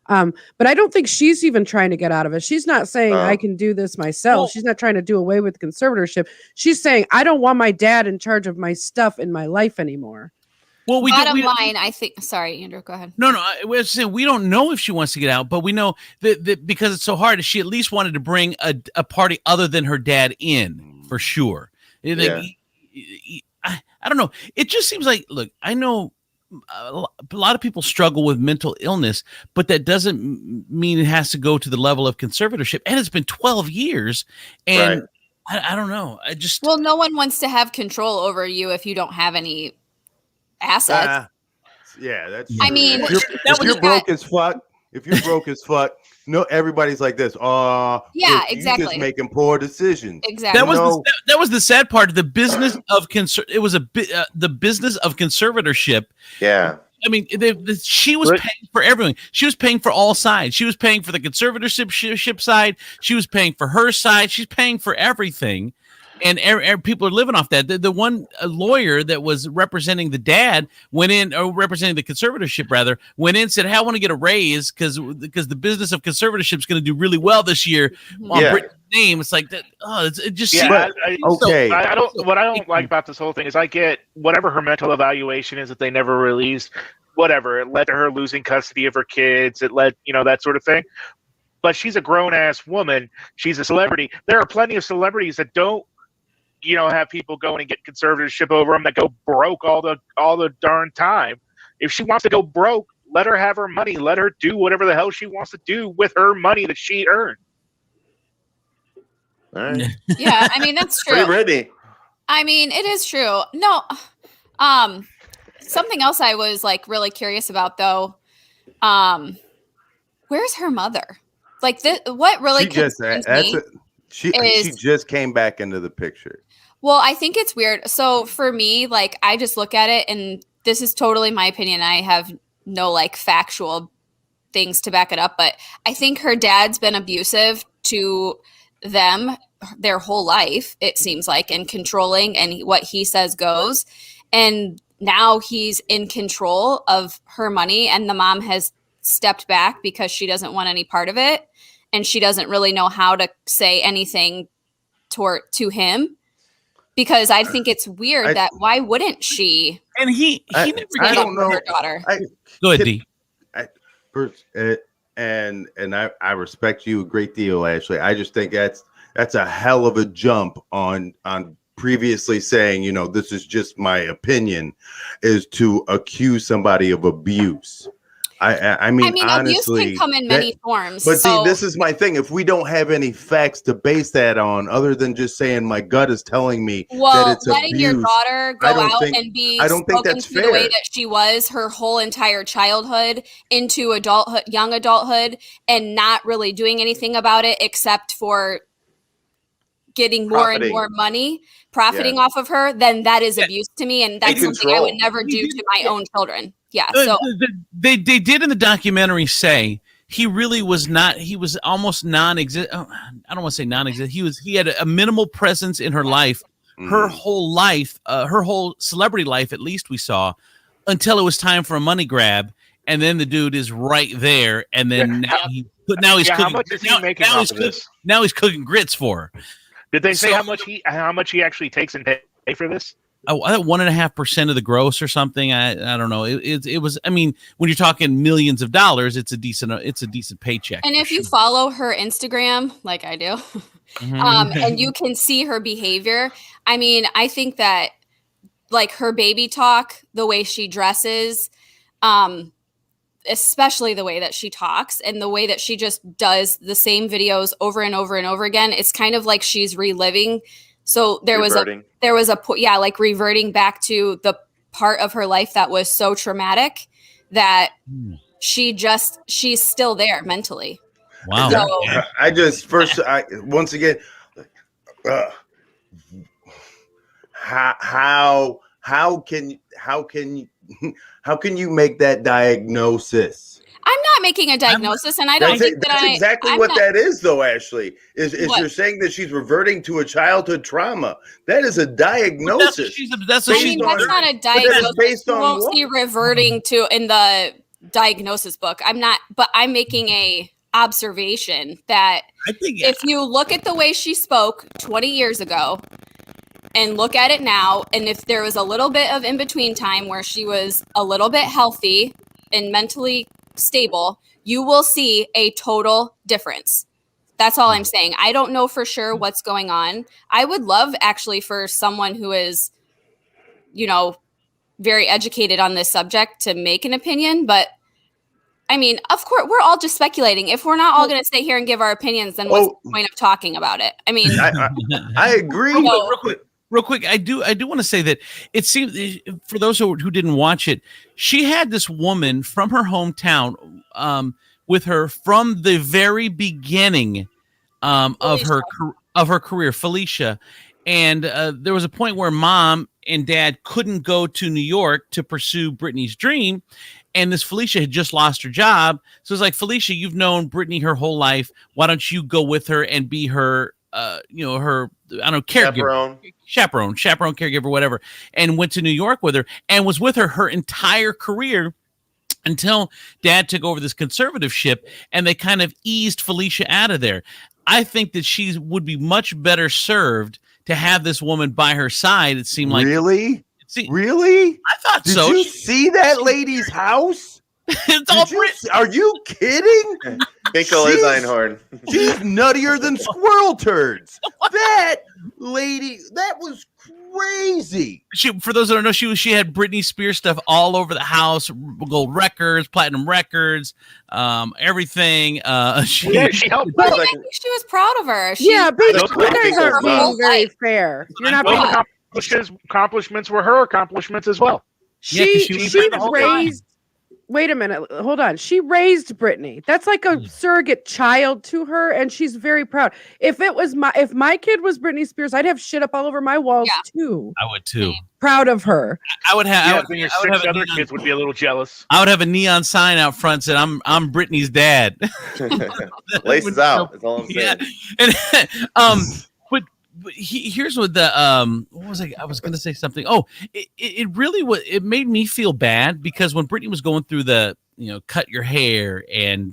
But I don't think she's even trying to get out of it. She's not saying I can do this myself. Well, she's not trying to do away with conservatorship. She's saying, I don't want my dad in charge of my stuff in my life anymore. Well, bottom line, I think. Sorry, Andrew, go ahead. No, we're saying we don't know if she wants to get out, but we know that because it's so hard, she at least wanted to bring a party other than her dad in, for sure. I don't know. It just seems like, look, I know a lot of people struggle with mental illness, but that doesn't mean it has to go to the level of conservatorship. And it's been 12 years, and I don't know. No one wants to have control over you if you don't have any assets. That's true. If you're broke as fuck, everybody's like this. Exactly. You're just making poor decisions. Exactly. That was the sad part of the business of the business of conservatorship. Yeah. She was paying for everything. She was paying for all sides. She was paying for the conservatorship side. She was paying for her side. She's paying for everything. And people are living off that. The one lawyer that was representing the dad went in, or representing the conservatorship rather, went in and said, "Hey, I want to get a raise because the business of conservatorship is going to do really well this year on Britney's name." It's like that. Oh, it just okay. What I don't like about this whole thing is I get whatever her mental evaluation is that they never released. Whatever, it led to her losing custody of her kids. It led, that sort of thing. But she's a grown ass woman. She's a celebrity. There are plenty of celebrities that don't, have people going and get conservatorship over them, that go broke all the darn time. If she wants to go broke, let her have her money. Let her do whatever the hell she wants to do with her money that she earned. All right. Yeah, that's true. Free Brittany. It is true. No, something else I was really curious about though. Where's her mother? What really concerns me? She just came back into the picture. Well, I think it's weird. So for me, I just look at it, and this is totally my opinion. I have no factual things to back it up, but I think her dad's been abusive to them their whole life, it seems like, and controlling, and what he says goes. And now he's in control of her money, and the mom has stepped back because she doesn't want any part of it. And she doesn't really know how to say anything to him. because I think it's weird that why wouldn't she? And he never I gave don't up for know. her daughter. Go ahead, D. And I respect you a great deal, Ashley. I just think that's a hell of a jump on previously saying, this is just my opinion, is to accuse somebody of abuse. I mean, honestly, abuse can come in many forms. But see, this is my thing. If we don't have any facts to base that on, other than just saying my gut is telling me that it's letting abuse, your daughter go out and be I don't think that's spoken to fair. the way that she was her whole entire childhood into adulthood, young adulthood, and not really doing anything about it except for getting more and more money, profiting off of her, then that is abuse to me, and that's something I would never do to my own children. Yeah. So they did in the documentary say he really was not. He was almost non-existent. I don't want to say non-existent. He had a minimal presence in her life, her whole life, her whole celebrity life. At least we saw until it was time for a money grab, and then the dude is right there, and then now he's cooking. How much is he making off of this? Now he's cooking grits for her. Did they say how much he actually takes and pay for this? Oh, 1.5% of the gross or something. I don't know. It was. I mean, when you're talking millions of dollars, it's a decent paycheck. And if you follow her Instagram, like I do, and you can see her behavior, I mean, I think that like her baby talk, the way she dresses, especially the way that she talks and the way that she just does the same videos over and over and over again, it's kind of like she's reliving. So there was like reverting back to the part of her life that was so traumatic that she's still there mentally. Wow. So, once again, how can you make that diagnosis? I'm not making a diagnosis, and I don't think that's exactly what that is, though. Ashley, is you're saying that she's reverting to a childhood trauma. That is a diagnosis. That's not a diagnosis. Based on you won't see reverting to in the diagnosis book. I'm not, but I'm making a observation that if you look at the way she spoke 20 years ago and look at it now, and if there was a little bit of in between time where she was a little bit healthy and mentally stable, you will see a total difference. That's all I'm saying. I don't know for sure what's going on. I would love actually for someone who is, very educated on this subject to make an opinion, but I mean, of course, we're all just speculating. If we're not all going to stay here and give our opinions, then what's the point of talking about it? I mean, I agree. Real quick, I do want to say that it seems, for those who didn't watch it, she had this woman from her hometown with her from the very beginning of her career, Felicia, and there was a point where mom and dad couldn't go to New York to pursue Brittany's dream, and this Felicia had just lost her job, so it's like, Felicia, you've known Brittany her whole life. Why don't you go with her and be her her, I don't know, caregiver, chaperone, caregiver, whatever, and went to New York with her and was with her entire career until dad took over this conservativeship and they kind of eased Felicia out of there. I think that she would be much better served to have this woman by her side. It seemed like really? I thought so. Did you see that lady's house? It's all Are you kidding? Finkel is Einhorn. She's nuttier than squirrel turds. That lady, that was crazy. For those that don't know, she had Britney Spears stuff all over the house, gold records, platinum records, everything. She helped. Well, I think she was proud of her. You guys aren't being very fair. You're not being. Accomplishments were her accomplishments as well. She was raised. Wait a minute. Hold on. She raised Brittany. That's like a surrogate child to her, and she's very proud. If my kid was Britney Spears, I'd have shit up all over my walls too. I would too. Proud of her. I would have. Your six other kids would be a little jealous. I would have a neon sign out front that said, "I'm Brittany's dad." Laces out. That's all I'm saying. Yeah. And here's what what was I was going to say something. Oh, it really was. It made me feel bad because when Brittany was going through the, cut your hair and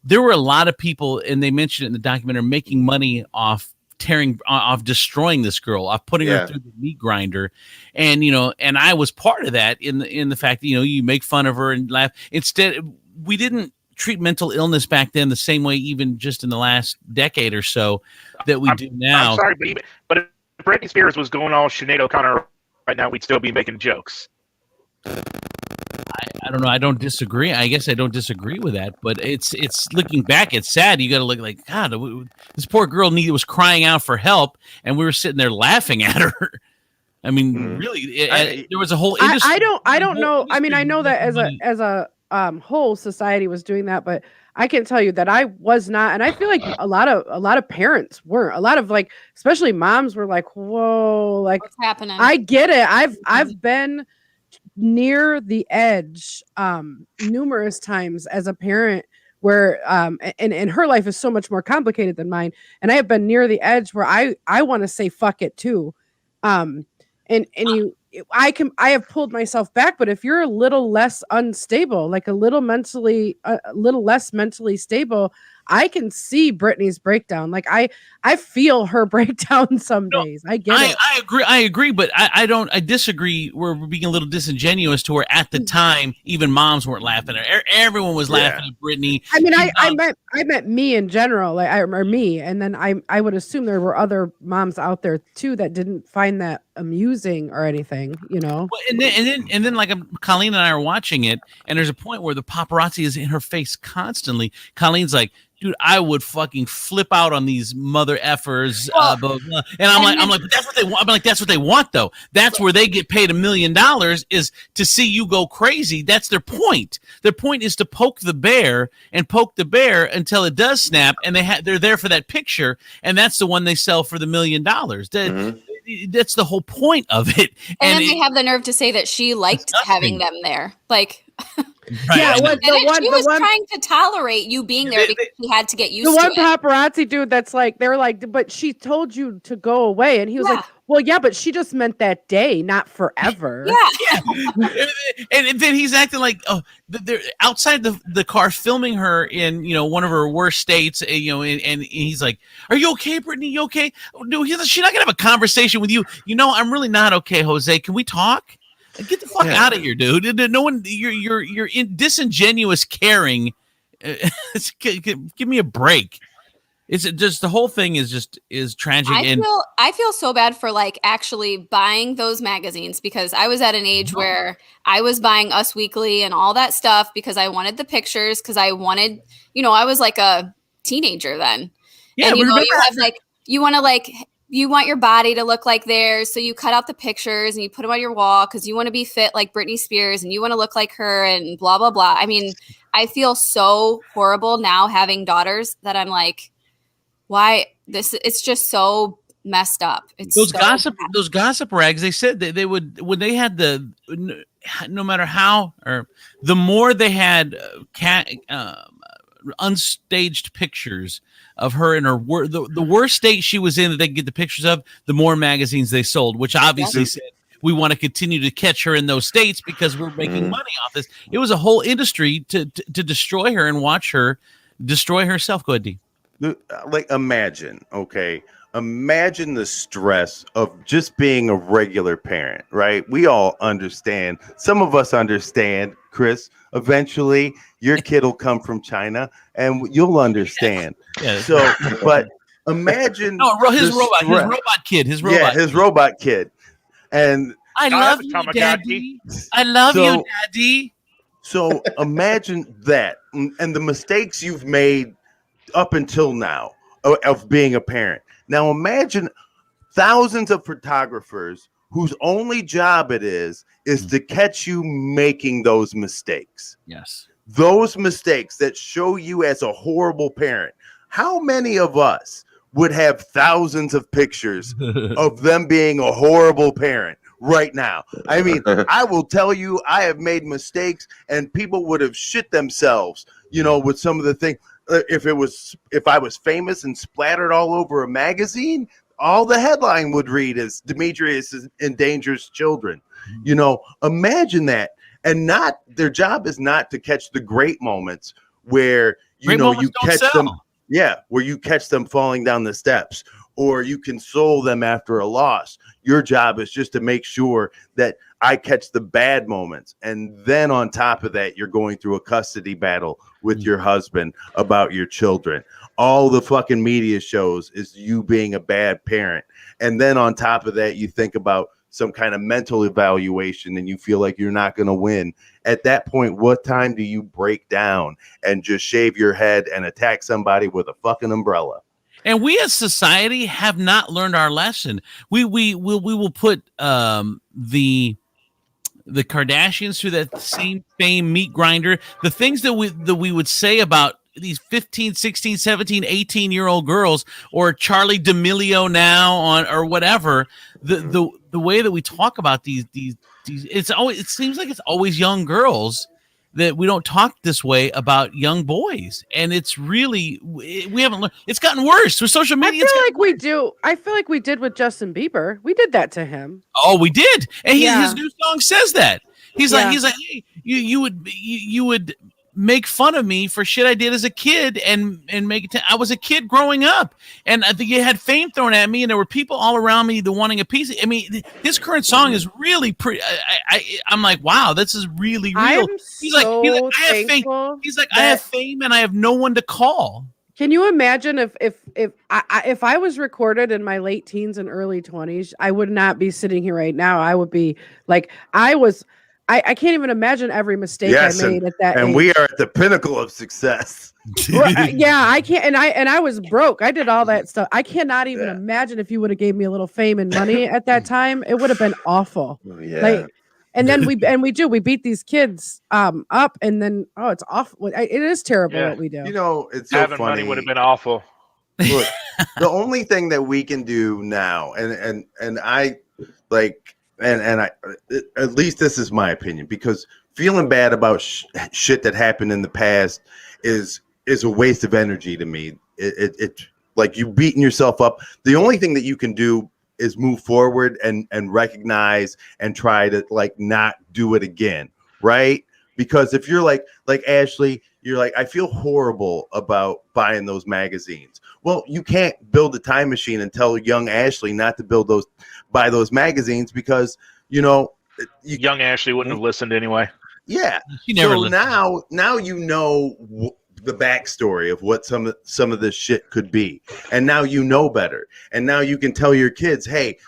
there were a lot of people, and they mentioned it in the documentary, making money off tearing off, destroying this girl, off putting her through the meat grinder, and and I was part of that in the fact that you make fun of her and laugh. Instead, we didn't treat mental illness back then the same way, even just in the last decade or so, that we do now. I'm sorry, but if Britney Spears was going all Sinead O'Connor right now, we'd still be making jokes. I don't know. I don't disagree. I guess I don't disagree with that. But it's looking back, it's sad. You got to look like, God, this poor girl was crying out for help, and we were sitting there laughing at her. I mean, really, there was a whole industry. I don't know. I mean, I know that as a whole society was doing that, but I can tell you that I was not, and I feel like a lot of parents weren't. A lot of especially moms were like, "Whoa, what's happening?" I get it. I've been near the edge numerous times as a parent where and her life is so much more complicated than mine, and I have been near the edge where I want to say fuck it too. I have pulled myself back, but if you're a little less unstable, like a little less mentally stable, I can see Brittany's breakdown. Like I feel her breakdown some days. I get it. I agree, but I disagree. We're being a little disingenuous to her. At the time, even moms weren't laughing at her. Everyone was laughing at Brittany. I mean, I meant me in general, or me, and then I would assume there were other moms out there too that didn't find that amusing or anything, Well, and then like Colleen and I are watching it, and there's a point where the paparazzi is in her face constantly. Colleen's like, dude, I would fucking flip out on these mother effers, blah, blah, blah. And I'm like, but that's what they want. I'm like, that's what they want, though. That's where they get paid $1 million, is to see you go crazy. That's their point. Their point is to poke the bear until it does snap, and they're there for that picture, and that's the one they sell for the $1 million. That's the whole point of it. And then they have the nerve to say that she liked having them there, like. Right. Yeah, she was trying to tolerate you being there because she had to get used to it. The one paparazzi dude that's like, they're like, but she told you to go away, and he was like, well, yeah, but she just meant that day, not forever. Yeah. And then he's acting like, they're outside the car filming her in one of her worst states, and he's like, are you okay, Brittany? You okay? No, she's not gonna have a conversation with you. I'm really not okay, Jose. Can we talk? Get the fuck out of here, dude! No one, you're disingenuous caring. Give me a break. It's just the whole thing is tragic. I feel so bad for actually buying those magazines, because I was at an age where I was buying Us Weekly and all that stuff because I wanted the pictures, because I wanted, I was like a teenager then. Yeah, and you want your body to look like theirs, so you cut out the pictures and you put them on your wall because you want to be fit like Britney Spears and you want to look like her and blah, blah, blah. I mean, I feel so horrible now having daughters that I'm like, why it's just so messed up. It's those gossip rags. They said that they would, when they had no matter how, or the more they had unstaged pictures of her in her the worst state she was in that they could get the pictures of, the more magazines they sold, which obviously said we want to continue to catch her in those states because we're making money off this. It was a whole industry to destroy her and watch her destroy herself. Go ahead, D. Imagine the stress of just being a regular parent, right? We all understand. Some of us understand, Chris. Eventually, your kid will come from China, and you'll understand. Yeah. So, but imagine his robot kid, and I love you, Daddy. I love you, Daddy. So imagine that, and the mistakes you've made up until now of being a parent. Now imagine thousands of photographers whose only job it is to catch you making those mistakes. Yes. Those mistakes that show you as a horrible parent. How many of us would have thousands of pictures of them being a horrible parent right now? I mean, I will tell you, I have made mistakes, and people would have shit themselves, with some of the things. If I was famous and splattered all over a magazine, all the headline would read is Demetrius endangers children. Imagine that. And their job is not to catch the great moments where you catch them. Yeah, where you catch them falling down the steps, or you console them after a loss. Your job is just to make sure that I catch the bad moments. And then on top of that, you're going through a custody battle with your husband about your children. All the fucking media shows is you being a bad parent. And then on top of that, you think about some kind of mental evaluation and you feel like you're not going to win. At that point, what time do you break down and just shave your head and attack somebody with a fucking umbrella? And we as society have not learned our lesson. We will put the Kardashians through that same meat grinder. The things that we would say about these 15, 16, 17, 18-year-old girls, or Charlie D'Amelio now on, or whatever, the way that we talk about these it seems like it's always young girls, that we don't talk this way about young boys. And it's really, we haven't learned. It's gotten worse with social media. I feel like we did with Justin Bieber. We did that to him. Oh, we did. And his new song says that. He's like, hey, you would make fun of me for shit I did as a kid and make it. I was a kid growing up, and I think you had fame thrown at me, and there were people all around me that wanting a piece. I mean, his current song is really pretty. I'm like, wow, this is really real. He's like, I have fame. He's like, I have fame, and I have no one to call. Can you imagine if I was recorded in my late teens and early 20s, I would not be sitting here right now. I would be like, I can't even imagine every mistake I made at that age. We are at the pinnacle of success. Yeah, I can't. And I was broke. I did all that stuff. I cannot even imagine if you would have gave me a little fame and money at that time. It would have been awful. Yeah. And then we beat these kids up, and then it's awful. It is terrible what we do. You know, it's so having funny. money would have been awful. Look, the only thing that we can do now, and I like. And I, at least this is my opinion, because feeling bad about shit that happened in the past is a waste of energy to me. It like you beating yourself up. The only thing that you can do is move forward and recognize and try to like not do it again, right? Because if you're like Ashley, you're like, I feel horrible about buying those magazines. Well, you can't build a time machine and tell young Ashley not to buy those magazines, because young Ashley wouldn't have listened anyway. Yeah. She never so listened. now you know the backstory of what some of this shit could be, and now you know better, and now you can tell your kids, hey,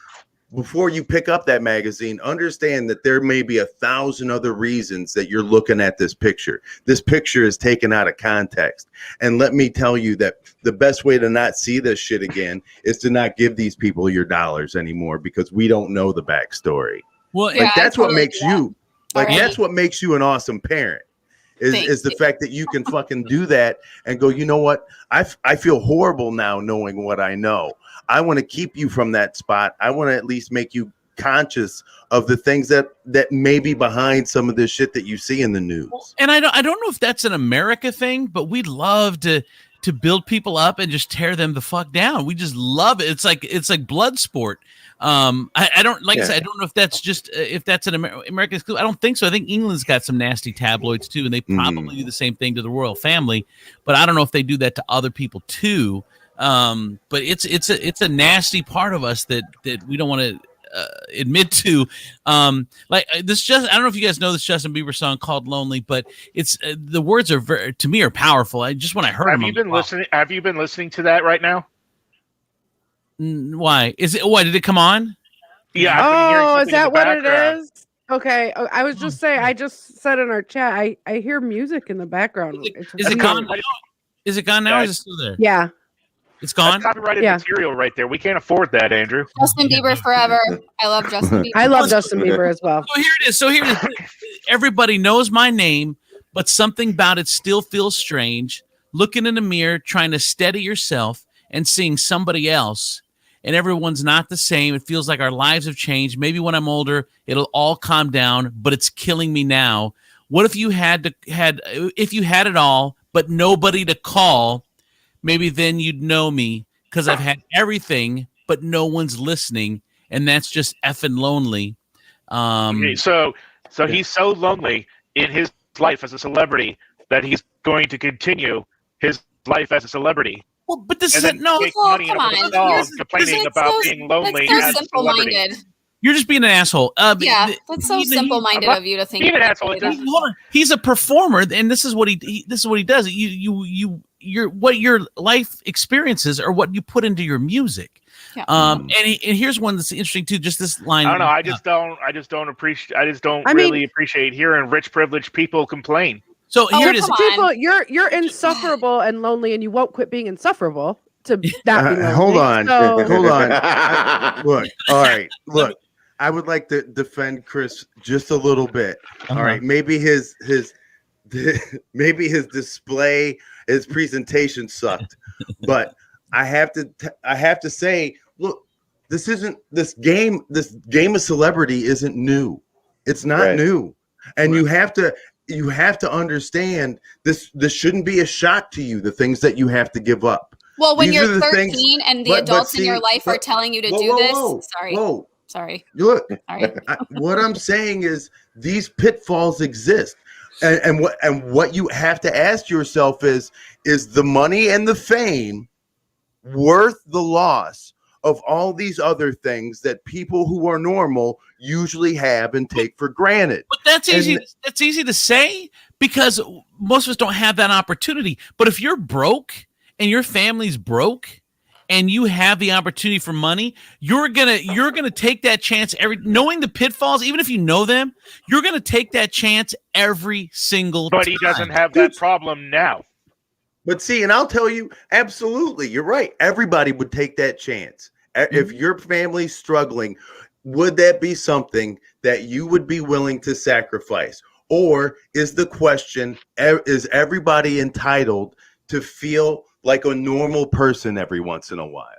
before you pick up that magazine, understand that there may be 1,000 other reasons that you're looking at this picture. This picture is taken out of context. And let me tell you that the best way to not see this shit again is to not give these people your dollars anymore, because we don't know the backstory. Well, that's what makes you that's what makes you an awesome parent. Is the fact that you can fucking do that and go, you know what? I feel horrible now knowing what I know. I want to keep you from that spot. I want to at least make you conscious of the things that may be behind some of this shit that you see in the news. And I don't know if that's an America thing, but we'd love to build people up and just tear them the fuck down. We just love it. It's like blood sport. I don't I said, I don't know if that's just if that's an American school. I don't think so. I think England's got some nasty tabloids too, and they probably do the same thing to the royal family. But I don't know if they do that to other people too. But it's a nasty part of us that we don't want to admit to. Like this, I don't know if you guys know this Justin Bieber song called "Lonely," but it's the words are to me are powerful. I just when I heard Have you been listening? Have you been listening to that right now? Why is it? Why did it come on? Yeah. Oh, is that what it is? Okay. I was just saying. I just said in our chat. I hear music in the background. Is it gone? Is it gone now? Or is it still there? Yeah. It's gone. That's copyrighted material right there. We can't afford that, Andrew. Justin Bieber forever. I love Justin Bieber. I love Justin Bieber as well. So here it is. Everybody knows my name, but something about it still feels strange. Looking in the mirror, trying to steady yourself, and seeing somebody else. And everyone's not the same. It feels like our lives have changed. Maybe when I'm older, it'll all calm down, but it's killing me now. What if you had it all, but nobody to call? Maybe then you'd know me, because I've had everything, but no one's listening, and that's just effing lonely. Okay, so he's so lonely in his life as a celebrity that he's going to continue his life as a celebrity Well, but this and is then no. make Oh, money come off of on. the You're- song, complaining that's about so- being lonely That's so as a celebrity. simple-minded. You're just being an asshole. Yeah, that's so simple-minded of you to think. Being an asshole, that. Hold on. He's a performer, and this is what he does. Your life experiences are what you put into your music. Yeah. And here's one that's interesting too. Just this line. I don't know. I just don't appreciate. I just don't I mean- really appreciate hearing rich, privileged people complain. So Oh, here it is. come on. People, you're insufferable and lonely, and you won't quit being insufferable to not be lonely. Hold on. So- Hold on. Look, all right. Look, I would like to defend Chris just a little bit. All right, maybe his display, his presentation sucked, but I have to say, look, this game of celebrity isn't new. It's not new, and you have to understand this shouldn't be a shock to you. The things that you have to give up. Well, when These are you're the 13 things- and the but adults in see, your life are but- telling you to whoa, do whoa, this. whoa, Sorry. Sorry. Sorry. Look, Sorry. what I'm saying is these pitfalls exist, and what you have to ask yourself is the money and the fame worth the loss of all these other things that people who are normal usually have and take for granted? But that's easy. That's easy to say because most of us don't have that opportunity. But if you're broke and your family's broke and you have the opportunity for money, you're gonna take that chance knowing the pitfalls, even if you know them, you're gonna take that chance every single time. But he doesn't have that problem now. But see, and I'll tell you, absolutely, you're right. Everybody would take that chance. If your family's struggling, would that be something that you would be willing to sacrifice? Or is the question, is everybody entitled to feel like a normal person every once in a while?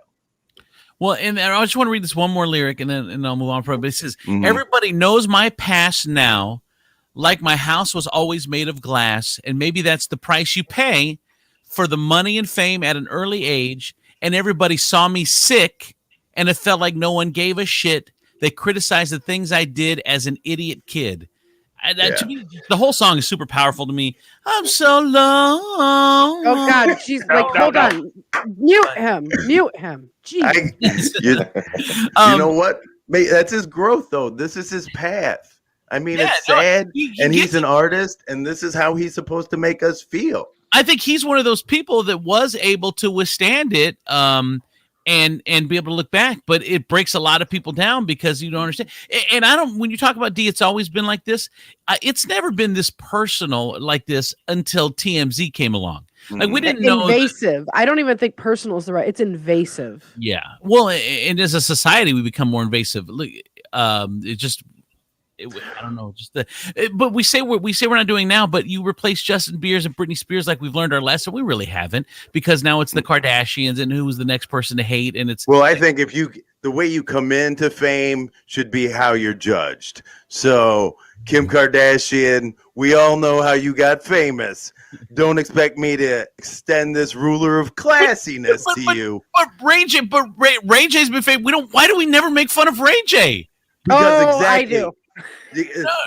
Well, and I just want to read this one more lyric and then I'll move on from it. But it says, everybody knows my past now, like my house was always made of glass. And maybe that's the price you pay for the money and fame at an early age. And everybody saw me sick and it felt like no one gave a shit. They criticized the things I did as an idiot kid. To me, the whole song is super powerful to me. I'm so low. Oh God, she's hold on, mute him. Jeez. You know what? That's his growth, though. This is his path. I mean, it's sad, and he's an artist, and this is how he's supposed to make us feel. I think he's one of those people that was able to withstand it, and be able to look back, but it breaks a lot of people down because you don't understand. And when you talk about D, it's always been like this. It's never been this personal like this until TMZ came along. Like we didn't know. Invasive. I don't even think personal is the right. It's invasive. Yeah. Well, and as a society, we become more invasive. I don't know. But we say we're not doing now. But you replace Justin Bieber and Britney Spears like we've learned our lesson. We really haven't, because now it's the Kardashians and who's the next person to hate. And it's I think the way you come into fame should be how you're judged. So Kim Kardashian, we all know how you got famous. Don't expect me to extend this ruler of classiness to you. But Ray J's been famous. Why do we never make fun of Ray J? Because exactly. I do.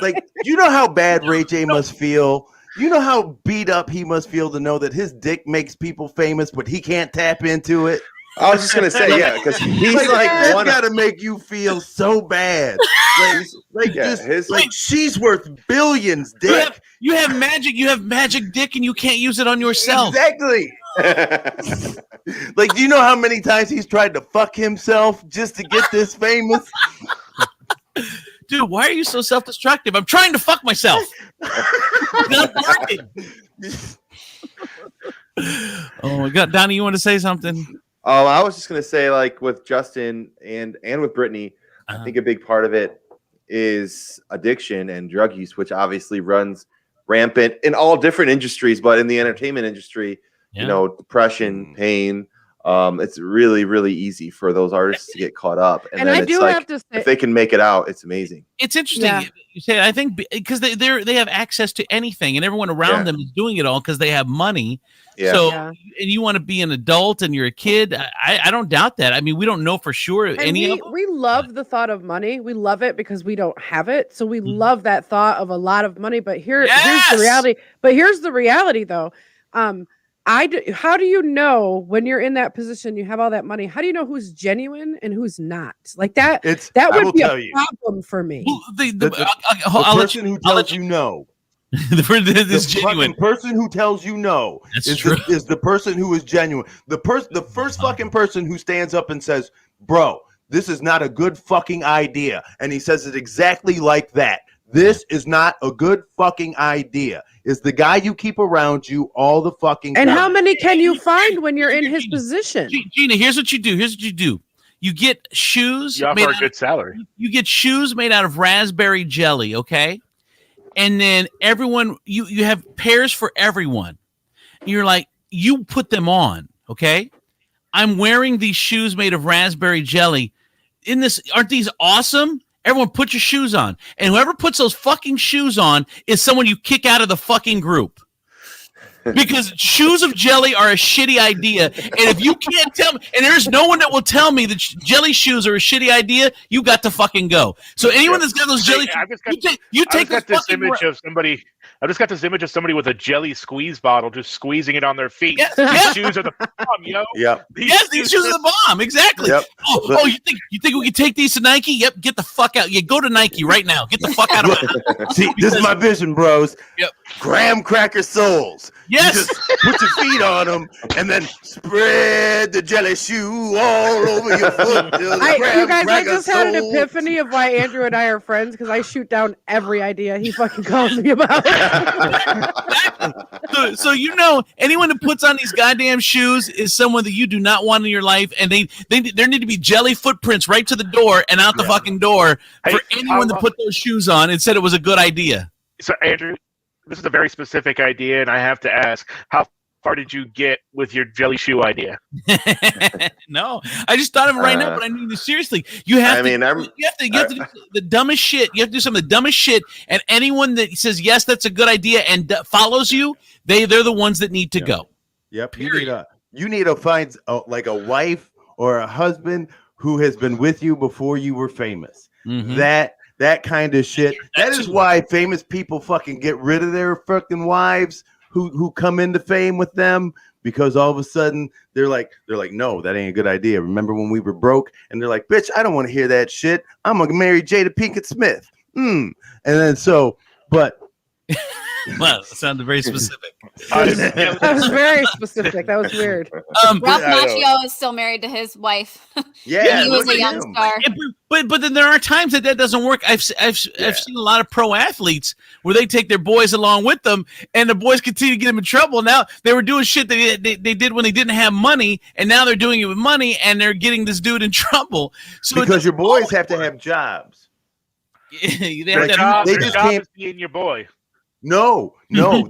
Like, you know how bad Ray J must feel? You know how beat up he must feel to know that his dick makes people famous, but he can't tap into it? I was just gonna say, yeah, because he's that's one. Gotta make you feel so bad. She's worth billions, Dick. You have magic. You have magic dick, and you can't use it on yourself. Exactly. Like, do you know how many times he's tried to fuck himself just to get this famous? Dude, why are you so self-destructive? I'm trying to fuck myself. Not working. Oh my God, Donny, you want to say something? Oh, I was just gonna say, like with Justin and with Brittany, I think a big part of it is addiction and drug use, which obviously runs rampant in all different industries, but in the entertainment industry, you know, depression, pain. It's really, really easy for those artists to get caught up. And then I it's do like, have to say, if they can make it out, it's amazing. It's interesting. You say, I think because they have access to anything, and everyone around them is doing it all because they have money. Yeah. So, and you want to be an adult and you're a kid. I don't doubt that. I mean, we don't know for sure of them. We love the thought of money. We love it because we don't have it. So we love that thought of a lot of money. But here's the reality. But here's the reality, though. how do you know when you're in that position, you have all that money? How do you know who's genuine and who's not? Like that I will would be tell a you. problem for me. Well, The I'll let person you, who I'll let tells you no. this The genuine. fucking person who tells you no is the person who is genuine. The first fucking person who stands up and says, "Bro, this is not a good fucking idea," and he says it exactly like that. This is not a good fucking idea. Is the guy you keep around you all the fucking And time. how many can you find when you're in his position? Gina, here's what you do. You get shoes. You offer a good salary. You get shoes made out of raspberry jelly, okay? And then everyone, you have pairs for everyone. You're like, you put them on, okay? I'm wearing these shoes made of raspberry jelly. Aren't these awesome? Everyone put your shoes on. And whoever puts those fucking shoes on is someone you kick out of the fucking group. Because shoes of jelly are a shitty idea. And if you can't tell me, and there's no one that will tell me that jelly shoes are a shitty idea, you got to fucking go. So anyone that's got those jelly shoes, you take this image of somebody. I just got this image of somebody with a jelly squeeze bottle just squeezing it on their feet. Yes, These yes. shoes are the bomb, yo. Yep. These shoes are the bomb. Exactly. Yep. Oh, you think we can take these to Nike? Yep. Get the fuck out. Yeah, go to Nike right now. Get the fuck out of my. See, this is my vision, bros. Yep. Graham cracker soles. Yes. You just put your feet on them and then spread the jelly shoe all over your foot. till the You graham guys, I cracker just had an soles. epiphany of why Andrew and I are friends because I shoot down every idea he fucking calls me about. So you know, anyone that puts on these goddamn shoes is someone that you do not want in your life, and there need to be jelly footprints right to the door and out the fucking door Hey, for anyone to put those shoes on and said it was a good idea. So Andrew, this is a very specific idea, and I have to ask, how far did you get with your jelly shoe idea? No, I just thought of it right now, but I mean seriously. You have to do the dumbest shit. You have to do some of the dumbest shit, and anyone that says yes, that's a good idea, and follows you, they're the ones that need to go. Yep. You need to find like a wife or a husband who has been with you before you were famous. Mhm. That kind of shit. That is why famous people fucking get rid of their fucking wives who come into fame with them, because all of a sudden they're like, no, that ain't a good idea. Remember when we were broke? And they're like, bitch, I don't want to hear that shit. I'm gonna marry Jada Pinkett Smith. And then but Well, it sounded very specific. That was very specific. That was weird. Ralph Macchio is still married to his wife. Yeah, he was look a at young him. star. But then there are times that doesn't work. I've seen a lot of pro athletes where they take their boys along with them, and the boys continue to get them in trouble. Now they were doing shit they did when they didn't have money, and now they're doing it with money, and they're getting this dude in trouble. So because your boys have to have jobs. Their job is being your boy. No,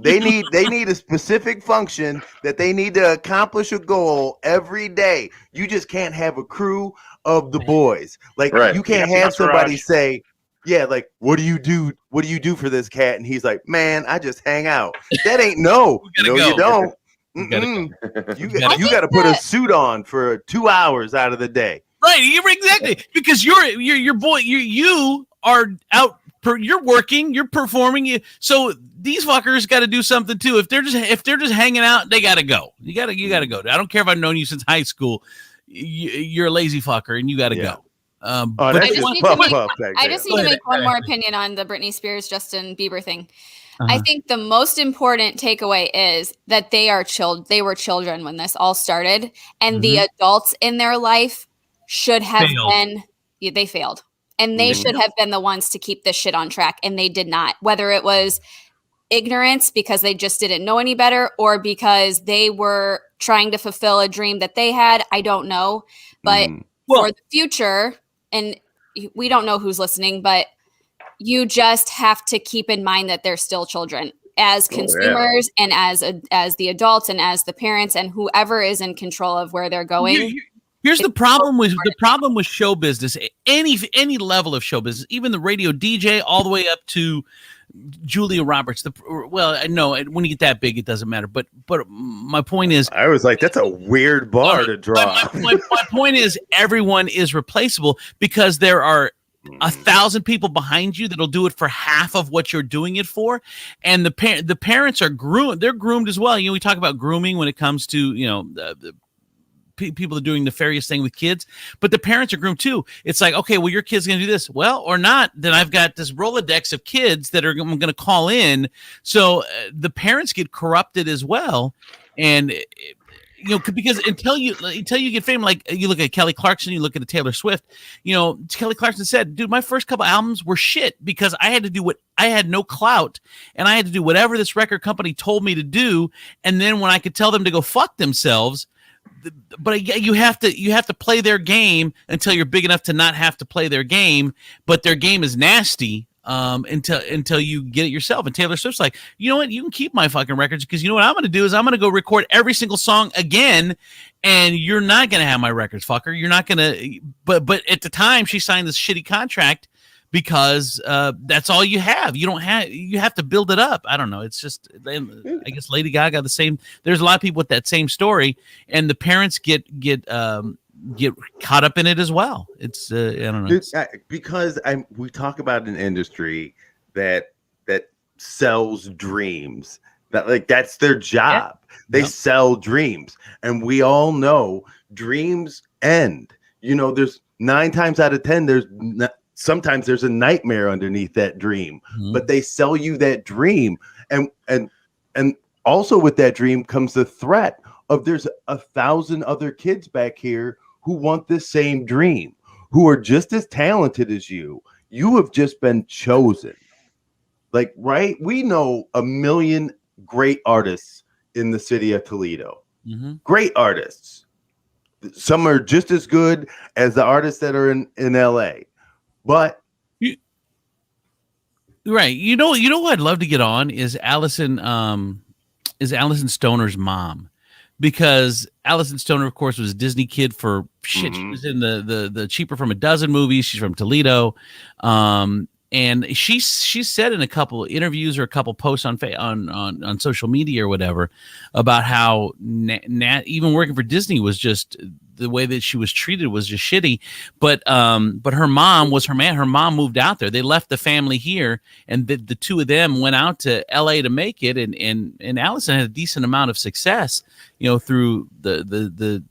they need a specific function that they need to accomplish a goal every day. You just can't have a crew of the boys. Like you can't have somebody say, yeah, like, what do you do? What do you do for this cat? And he's like, man, I just hang out. That ain't you don't. You got to put a suit on for 2 hours out of the day. Right, exactly. Because your boy, you are out. You're working, you're performing. So these fuckers got to do something too. If they're just hanging out, they got to go. You got to go. I don't care if I've known you since high school. You're a lazy fucker, and you got to go. I just need to make one more opinion on the Britney Spears, Justin Bieber thing. I think the most important takeaway is that they were children when this all started, and the adults in their life should have been. Yeah, they failed. And they should have been the ones to keep this shit on track. And they did not. Whether it was ignorance because they just didn't know any better, or because they were trying to fulfill a dream that they had, I don't know. But for the future, and we don't know who's listening, but you just have to keep in mind that they're still children as consumers and as the adults and as the parents and whoever is in control of where they're going. Here's the problem with show business, any level of show business, even the radio DJ, all the way up to Julia Roberts. When you get that big, it doesn't matter. But my point is, I was like, that's a weird bar to draw. My point is, everyone is replaceable because there are 1,000 people behind you that'll do it for half of what you're doing it for, and the parents are groomed. They're groomed as well. We talk about grooming when it comes to the people are doing nefarious thing with kids, but the parents are groomed too. It's like, okay, well, your kid's going to do this, well, or not. Then I've got this Rolodex of kids that I'm going to call in. So the parents get corrupted as well, and because until you get famous, like you look at Kelly Clarkson, you look at Taylor Swift, Kelly Clarkson said, dude, my first couple albums were shit because I had to do I had no clout, and I had to do whatever this record company told me to do. And then when I could tell them to go fuck themselves, but you have to play their game until you're big enough to not have to play their game, but their game is nasty. Until you get it yourself. And Taylor Swift's like, you know what? You can keep my fucking records because you know what I'm going to do is I'm going to go record every single song again, and you're not going to have my records, fucker. You're not going to. But at the time, she signed this shitty contract because that's all you have. You don't have. You have to build it up. I don't know. It's just. I guess Lady Gaga the same. There's a lot of people with that same story, and the parents get caught up in it as well. It's I don't know. Because we talk about an industry that sells dreams. That's their job. Yeah. They sell dreams, and we all know dreams end. There's 9 times out of 10 sometimes there's a nightmare underneath that dream, but they sell you that dream, and also with that dream comes the threat of there's 1,000 other kids back here who want this same dream, who are just as talented as you. You have just been chosen. Right? We know 1 million great artists in the city of Toledo. Great artists. Some are just as good as the artists that are in LA. But right. You know what I'd love to get on is Allison Stoner's mom. Because Allison Stoner, of course, was a Disney kid for shit. She was in the Cheaper from a Dozen movies. She's from Toledo, and she said in a couple interviews or a couple posts on social media or whatever about how even working for Disney was just the way that she was treated was just shitty. But her mom was her man. Her mom moved out there. They left the family here, and the two of them went out to LA to make it. And Allison had a decent amount of success, through the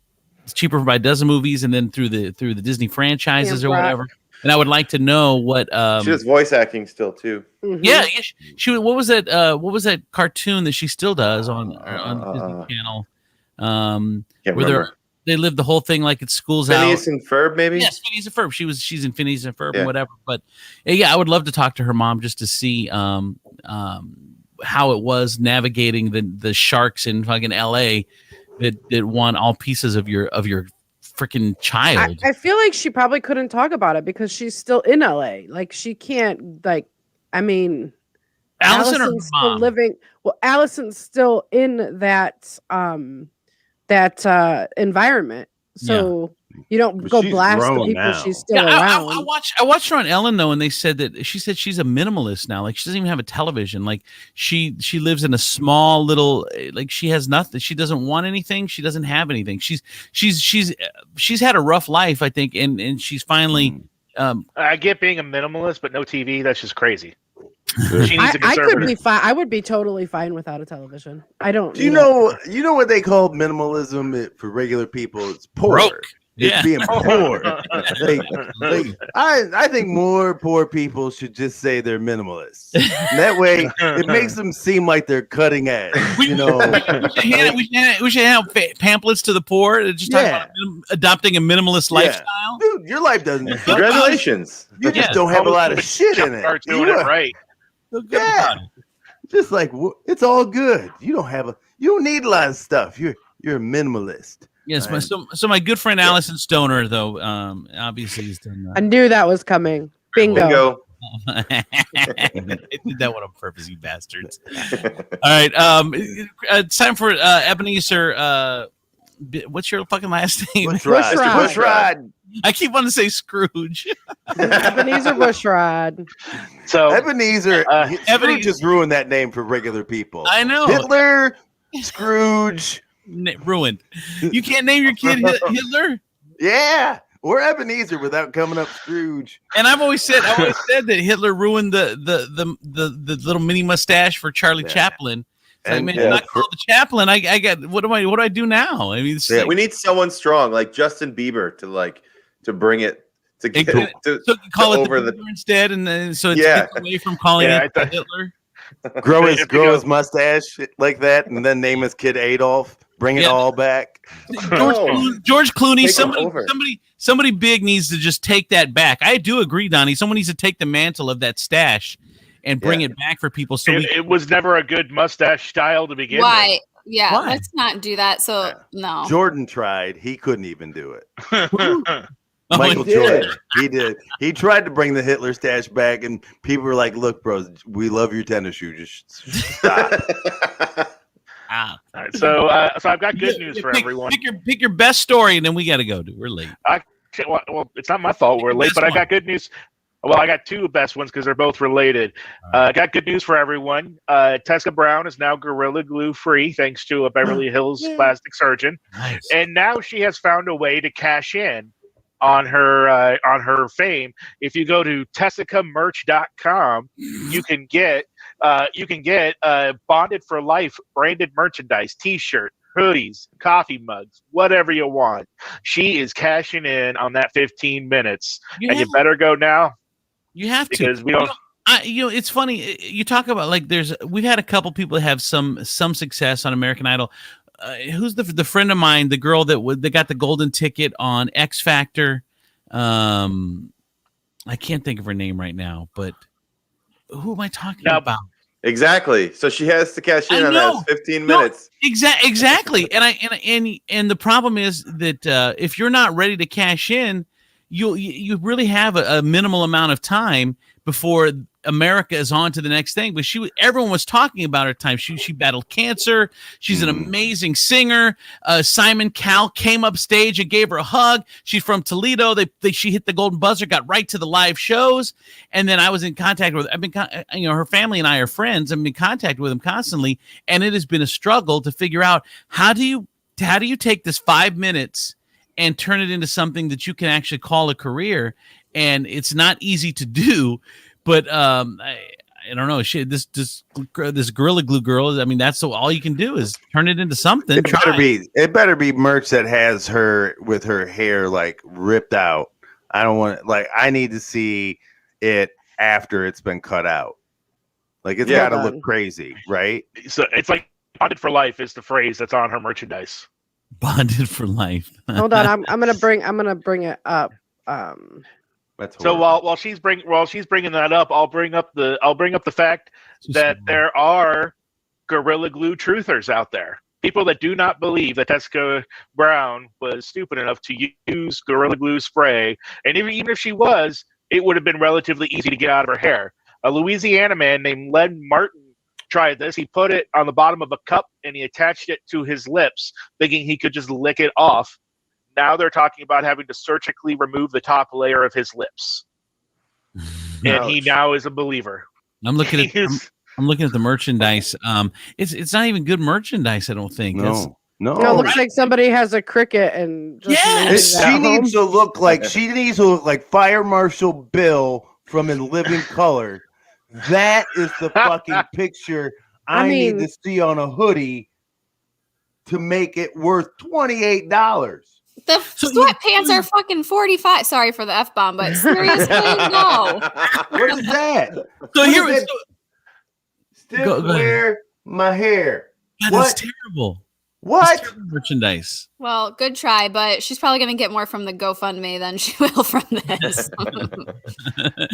Cheaper by a Dozen movies, and then through the Disney franchises or whatever. And I would like to know what she does voice acting still too. Yeah, she what was that cartoon that she still does on the Disney Channel? Can't remember. They lived the whole thing like it schools Phineas out. and Ferb, maybe? Yes, Phineas and Ferb. She's in Phineas and Ferb and whatever. But yeah, I would love to talk to her mom just to see how it was navigating the sharks in fucking LA that want all pieces of your freaking child. I feel like she probably couldn't talk about it because she's still in LA. Like she can't Allison's still living. Well, Allison's still in that environment. So you don't go blast the people now. She's still around. I watched her on Ellen though, and they said that she said she's a minimalist now. Like she doesn't even have a television. Like she lives in a small little, like she has nothing. She doesn't want anything. She doesn't have anything. She's had a rough life, I think, and she's finally. I get being a minimalist, but no TV. That's just crazy. She needs I could be fine. I would be totally fine without a television. I don't. Do you know what they call minimalism for regular people? It's poor. Broke. It's being poor. I think more poor people should just say they're minimalists. And that way, it makes them seem like they're cutting edge. We should have pamphlets to the poor. Just talk about adopting a minimalist lifestyle. Dude, your life doesn't. Congratulations. You just don't have a lot of shit in it. Doing it right. Yeah. Just like it's all good. You don't need a lot of stuff. You're a minimalist. Yes, so my good friend Allison Stoner, though, obviously has done that. I knew that was coming. Bingo. I did that one on purpose, you bastards. All right, it's time for Ebenezer. What's your fucking last name? Bushrod. I keep wanting to say Scrooge. Ebenezer Bushrod. So Ebenezer just ruined that name for regular people. I know. Hitler, Scrooge. Ruined. You can't name your kid Hitler? Yeah. or Ebenezer without coming up Scrooge. And I've always said that Hitler ruined the little mini mustache for Charlie Chaplin. It's like, And, man, yeah, I'm not called the Chaplin. I got what do I do now? I mean, it's like, We need someone strong like Justin Bieber to bring it to get to call it over the Bieber instead, and then so it's Yeah. gets away from calling it Hitler. grow If you his go- mustache like that, and then name his kid Adolf. Bring it all back. George Clooney, Take him over. somebody big needs to just take that back. I do agree, Donnie. Someone needs to take the mantle of that stash and bring it back for people. So It was never a good mustache style to begin Why? with. Yeah, Why? let's not do that. So no. Jordan tried. He couldn't even do it. Oh, Michael he did. Jordan. He did. He tried to bring the Hitler stash back, and people were like, "Look, bro, we love your tennis shoe. Just stop." ah. All right, so I've got good news for everyone. Pick your best story, and then we got to go. We're late. Well, it's not my fault we're late, Best but I one. got good news. Well, I got two best ones because they're both related. I got good news for everyone. Tessa Brown is now Gorilla Glue free thanks to a Beverly Hills plastic surgeon, Nice. and now she has found a way to cash in on her fame. If you go to tessicamerch.com, you can get bonded for life branded merchandise, t-shirt, hoodies, coffee mugs, whatever you want. She is cashing in on that 15 minutes, and you better go now. You have to, because we don't. It's funny. You talk about like we've had a couple people that have some success on American Idol. Who's the friend of mine, the girl that got the golden ticket on X Factor? I can't think of her name right now, but who am I talking about? Exactly. So she has to cash in on that 15 minutes. Exactly. And the problem is that if you're not ready to cash in, you really have a minimal amount of time before America is on to the next thing. But everyone was talking about her time. She battled cancer. She's an amazing singer. Simon Cowell came up stage and gave her a hug. She's from Toledo. She hit the golden buzzer, got right to the live shows. And then I was in contact with, her family and I are friends. I've been in contact with them constantly. And it has been a struggle to figure out how do you take this 5 minutes and turn it into something that you can actually call a career. And it's not easy to do, but I don't know. This Gorilla Glue girl. I mean, that's all you can do is turn it into something. It better be merch that has her with her hair like ripped out. I don't want I need to see it after it's been cut out. Like it's got to look crazy, right? So it's like bonded for life is the phrase that's on her merchandise. Bonded for life. Hold on, I'm gonna bring it up. So while she's bringing that up, I'll bring up the fact that there are Gorilla Glue truthers out there. People that do not believe that Tessica Brown was stupid enough to use Gorilla Glue spray, and even if she was, it would have been relatively easy to get out of her hair. A Louisiana man named Len Martin tried this. He put it on the bottom of a cup and he attached it to his lips, thinking he could just lick it off. Now they're talking about having to surgically remove the top layer of his lips, and he now is a believer. I'm looking at the merchandise. It's not even good merchandise. I don't think. No. It looks like somebody has a cricket and she needs to look like Fire Marshal Bill from In Living Color. That is the fucking picture I need to see on a hoodie to make it worth $28. The sweatpants are fucking 45. Sorry for the F-bomb, but seriously, no. What is that? So here is still wear my hair. That's terrible. What? Terrible merchandise? Well, good try, but she's probably going to get more from the GoFundMe than she will from this.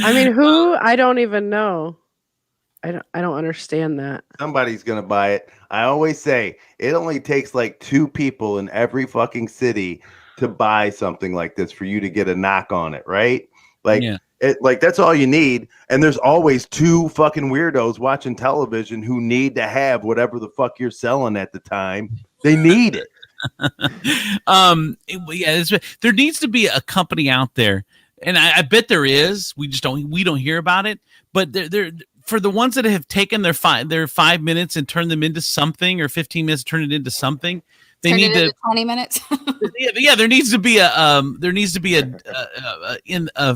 I mean, who? I don't even know. I don't understand that. Somebody's gonna buy it. I always say it only takes like 2 people in every fucking city to buy something like this for you to get a knock on it, right? That's all you need. And there's always 2 fucking weirdos watching television who need to have whatever the fuck you're selling at the time. They need it. There needs to be a company out there, and I bet there is. We don't hear about it. But there for the ones that have taken their 5 minutes and turned them into something, or 15 minutes, turn it into something. They Turn need it to into 20 minutes. yeah, there needs to be a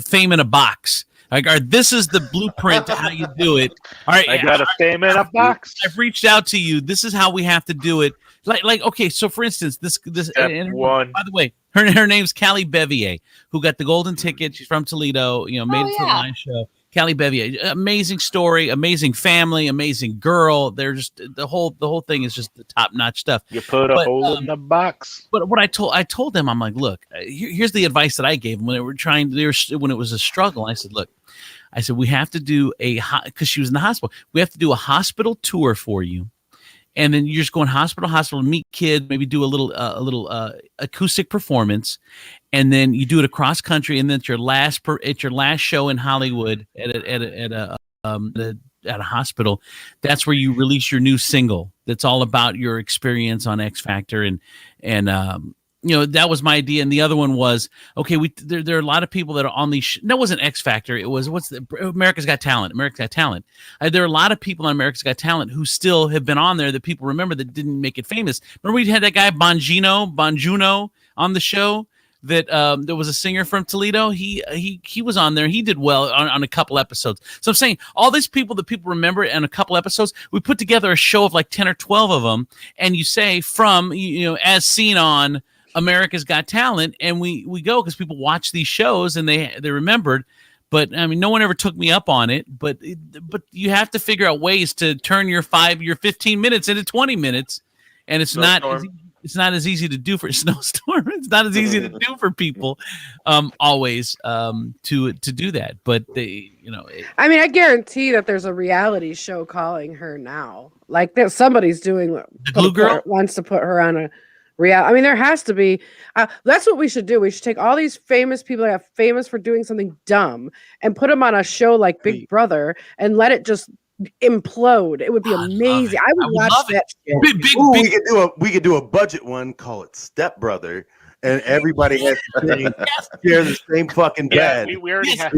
fame in a box. Like, all right, this is the blueprint to how you do it. All right, I got a fame in a box. I've reached out to you. This is how we have to do it. Like okay, so for instance, this Step and one. by the way, her name's Callie Bevier, who got the golden ticket. She's from Toledo, made it to the live show. Callie Bevier, amazing story, amazing family, amazing girl. They're just the whole thing is just the top notch stuff. You put a hole in the box. But what I told them, I'm like, look, here's the advice that I gave them when they were when it was a struggle. I said, look, we have to do because she was in the hospital. We have to do a hospital tour for you. And then you're just going hospital to hospital, meet kids, maybe do a little acoustic performance, and then you do it across country. And then it's your last show in Hollywood at a hospital. That's where you release your new single. That's all about your experience on X Factor, and that was my idea. And the other one was, okay, there are a lot of people that are on these. That wasn't X Factor. It was America's Got Talent. America's Got Talent. There are a lot of people on America's Got Talent who still have been on there that people remember that didn't make it famous. Remember we had that guy Bonjuno on the show that there was a singer from Toledo. He was on there. He did well on a couple episodes. So I'm saying all these people that people remember in a couple episodes, we put together a show of like 10 or 12 of them, and you say from as seen on America's Got Talent, and we go because people watch these shows and they remembered. But I mean, no one ever took me up on it. But you have to figure out ways to turn your 15 minutes into 20 minutes, and it's not as easy to do for Snowstorm. It's not as easy to do for people always to do that. But they, I mean, I guarantee that there's a reality show calling her now. Like somebody's doing the Glue Girl wants to put her on a. I mean, there has to be. That's what we should do. We should take all these famous people that are famous for doing something dumb and put them on a show like Big Brother and let it just implode. It would be amazing. I would watch that shit. We could do a budget one, call it Step Brother, and everybody has to share the same fucking bed. Yeah, we already have.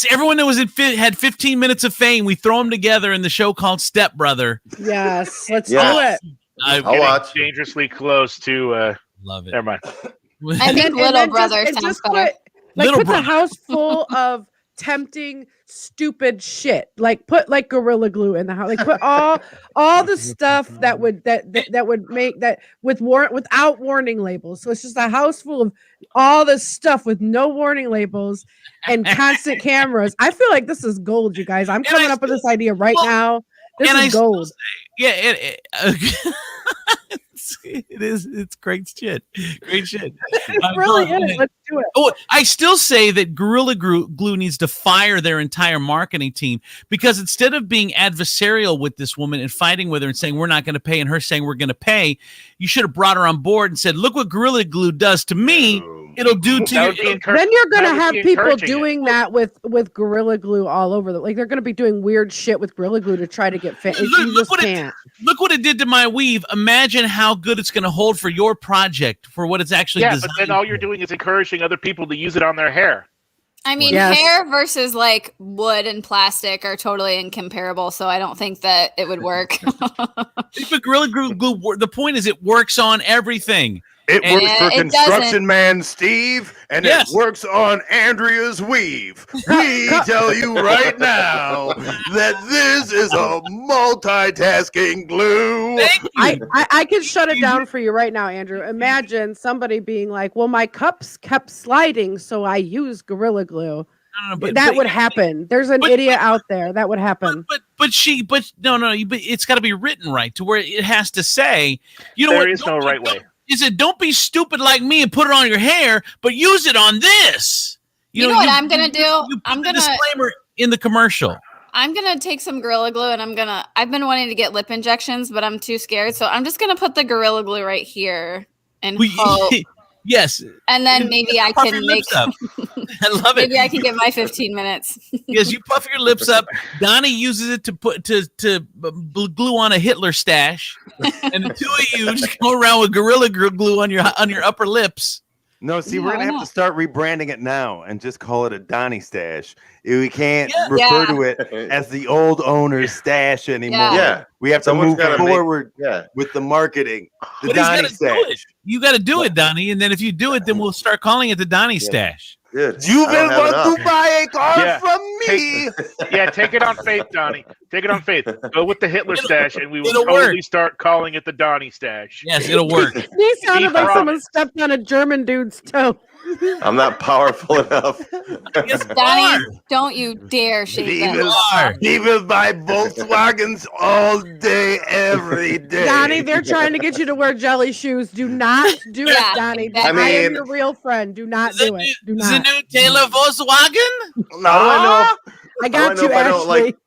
Everyone that had 15 minutes of fame. We throw them together in the show called Step Brother. Yes, let's do it. I'll watch. Dangerously close to. Love it. Never mind. I think Little Brother sounds better. Put the house full of tempting, stupid shit. Like put like Gorilla Glue in the house. Like put all the stuff that would make that without warning labels. So it's just a house full of all this stuff with no warning labels and constant cameras. I feel like this is gold, you guys. I'm coming up with this idea right now. This is gold. It is. It's great shit. Great shit. It really is. Let's do it. Oh, I still say that Gorilla Glue needs to fire their entire marketing team, because instead of being adversarial with this woman and fighting with her and saying we're not going to pay and her saying we're going to pay, you should have brought her on board and said, look what Gorilla Glue does to me. It'll do to you. Then you're going to have people doing that with Gorilla Glue all over. Like they're going to be doing weird shit with Gorilla Glue to try to get fit. Look what it did to my weave. Imagine how good it's going to hold for your project, for what it's actually designed. But then all you're doing is encouraging other people to use it on their hair. I mean, hair versus like wood and plastic are totally incomparable, so I don't think that it would work. But Gorilla Glue, the point is it works on everything. It works for Construction Man Steve, and it works on Andrea's weave. We tell you right now that this is a multitasking glue. I can shut it down for you right now, Andrew. Imagine somebody being like, well, my cups kept sliding, so I used Gorilla Glue. But that would happen. There's an idiot out there that would happen. But it's got to be written right to where it has to say, there is no right way. He said, don't be stupid like me and put it on your hair, but use it on this. You know what I'm going to do? I'm going to disclaimer in the commercial. I'm going to take some Gorilla Glue and I've been wanting to get lip injections, but I'm too scared. So I'm just going to put the Gorilla Glue right here and hope. Yes. And then maybe I can make I love it. Maybe I can get my 15 minutes. Yes, you puff your lips up. Donnie uses it to put to glue on a Hitler stash, and the two of you just go around with Gorilla Glue on your upper lips. No, see, we're gonna have to start rebranding it now and just call it a Donnie stash. We can't Yeah. refer to it as the old owner's stash anymore. Yeah. We have to Someone's move gotta forward Yeah. with the marketing. The But he's Donny gotta do stash. it. You got to do it, Donnie. And then if you do it, then we'll start calling it the Donnie stash. Dude, You I don't will have want to enough. buy a car Yeah. from me. Yeah, take it on faith, Donnie. Take it on faith. Go with the Hitler stash, and we will it'll totally work. start calling it the Donnie stash. Yes, it'll work. He sounded like promised. someone stepped on a German dude's toe. I'm not powerful enough. Yes, you Donnie, are. don't you dare shake He that. will, are. he will buy Volkswagens all day, every day. Donnie, they're trying to get you to wear jelly shoes. Do not do Yeah, it, Donnie. exactly. I I am mean- your real friend. Do not Is do it. Do the not. new Taylor Volkswagen? No, How do I know? I How do I got know you, if I don't Ashley. like?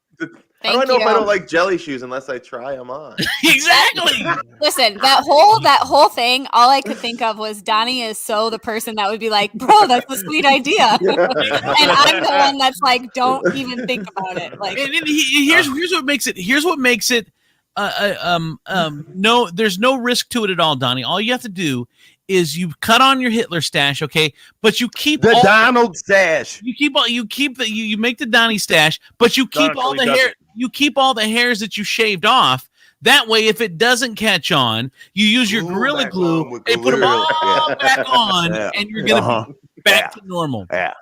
How do I Thank know if I you. don't like jelly shoes unless I try them on? Exactly. Listen, that whole thing, all I could think of was Donnie is so the person that would be like, bro, that's a sweet idea. And I'm the one that's like, don't even think about it. Like, And here's what makes it. Here's what makes it. No, there's no risk to it at all, Donnie. All you have to do is you cut on your Hitler stash, okay? But you keep the all, Donald stash. you make the Donnie stash, but you keep Donald all the really does hair. it. You keep all the hairs that you shaved off. That way, if it doesn't catch on, you use your Glue Gorilla back Glue on with and put them Gorilla. all Yeah. back on, Yeah. and you're gonna Uh-huh. be back to normal. Yeah.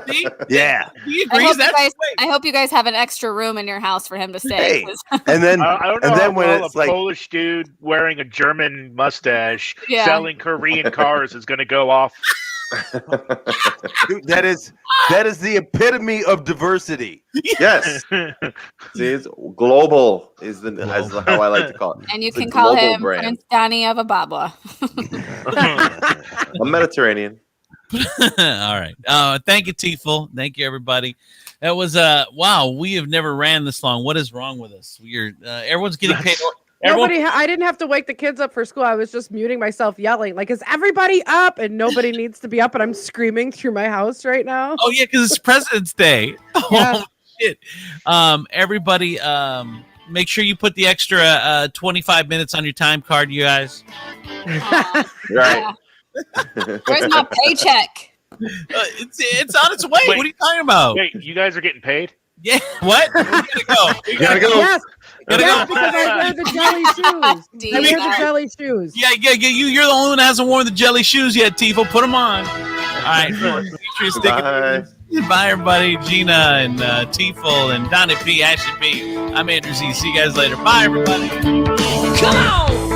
See? Yeah. He I agrees. hope, you That's guys, the way. I hope you guys have an extra room in your house for him to stay. Hey. 'cause- And then I don't know and then how when well it's a like Polish dude wearing a German mustache Yeah. selling Korean cars is going to go off. dude, that is the epitome of diversity. Yes. See, it's global is how I like to call it. And you It's a can call global him brand. Prince Donnie of Ababa. I'm Mediterranean. All right. Thank you, Tiefel. Thank you, everybody. That was wow. We have never ran this long. What is wrong with us? We're everyone's getting paid. Everyone, I didn't have to wake the kids up for school. I was just muting myself, yelling, like, is everybody up? And nobody needs to be up. And I'm screaming through my house right now. oh yeah, because it's President's Day. Yeah. Oh shit. Everybody, make sure you put the extra 25 minutes on your time card, you guys. Aw, Right. yeah. Where's my paycheck? It's on its way. Wait. What are you talking about? Wait, you guys are getting paid? Yeah. What? We gotta go. We Gotta go. Yes, Gotta yes, go. because I wear the jelly shoes. I wear the jelly shoes. Yeah. You're the only one that hasn't worn the jelly shoes yet, Tiefel. Put them on. All right. Demetrius Bye. Bye, everybody. Gina and Tiefel and Donny P, Ashley P. I'm Andrew Z. See you guys later. Bye, everybody. Come on!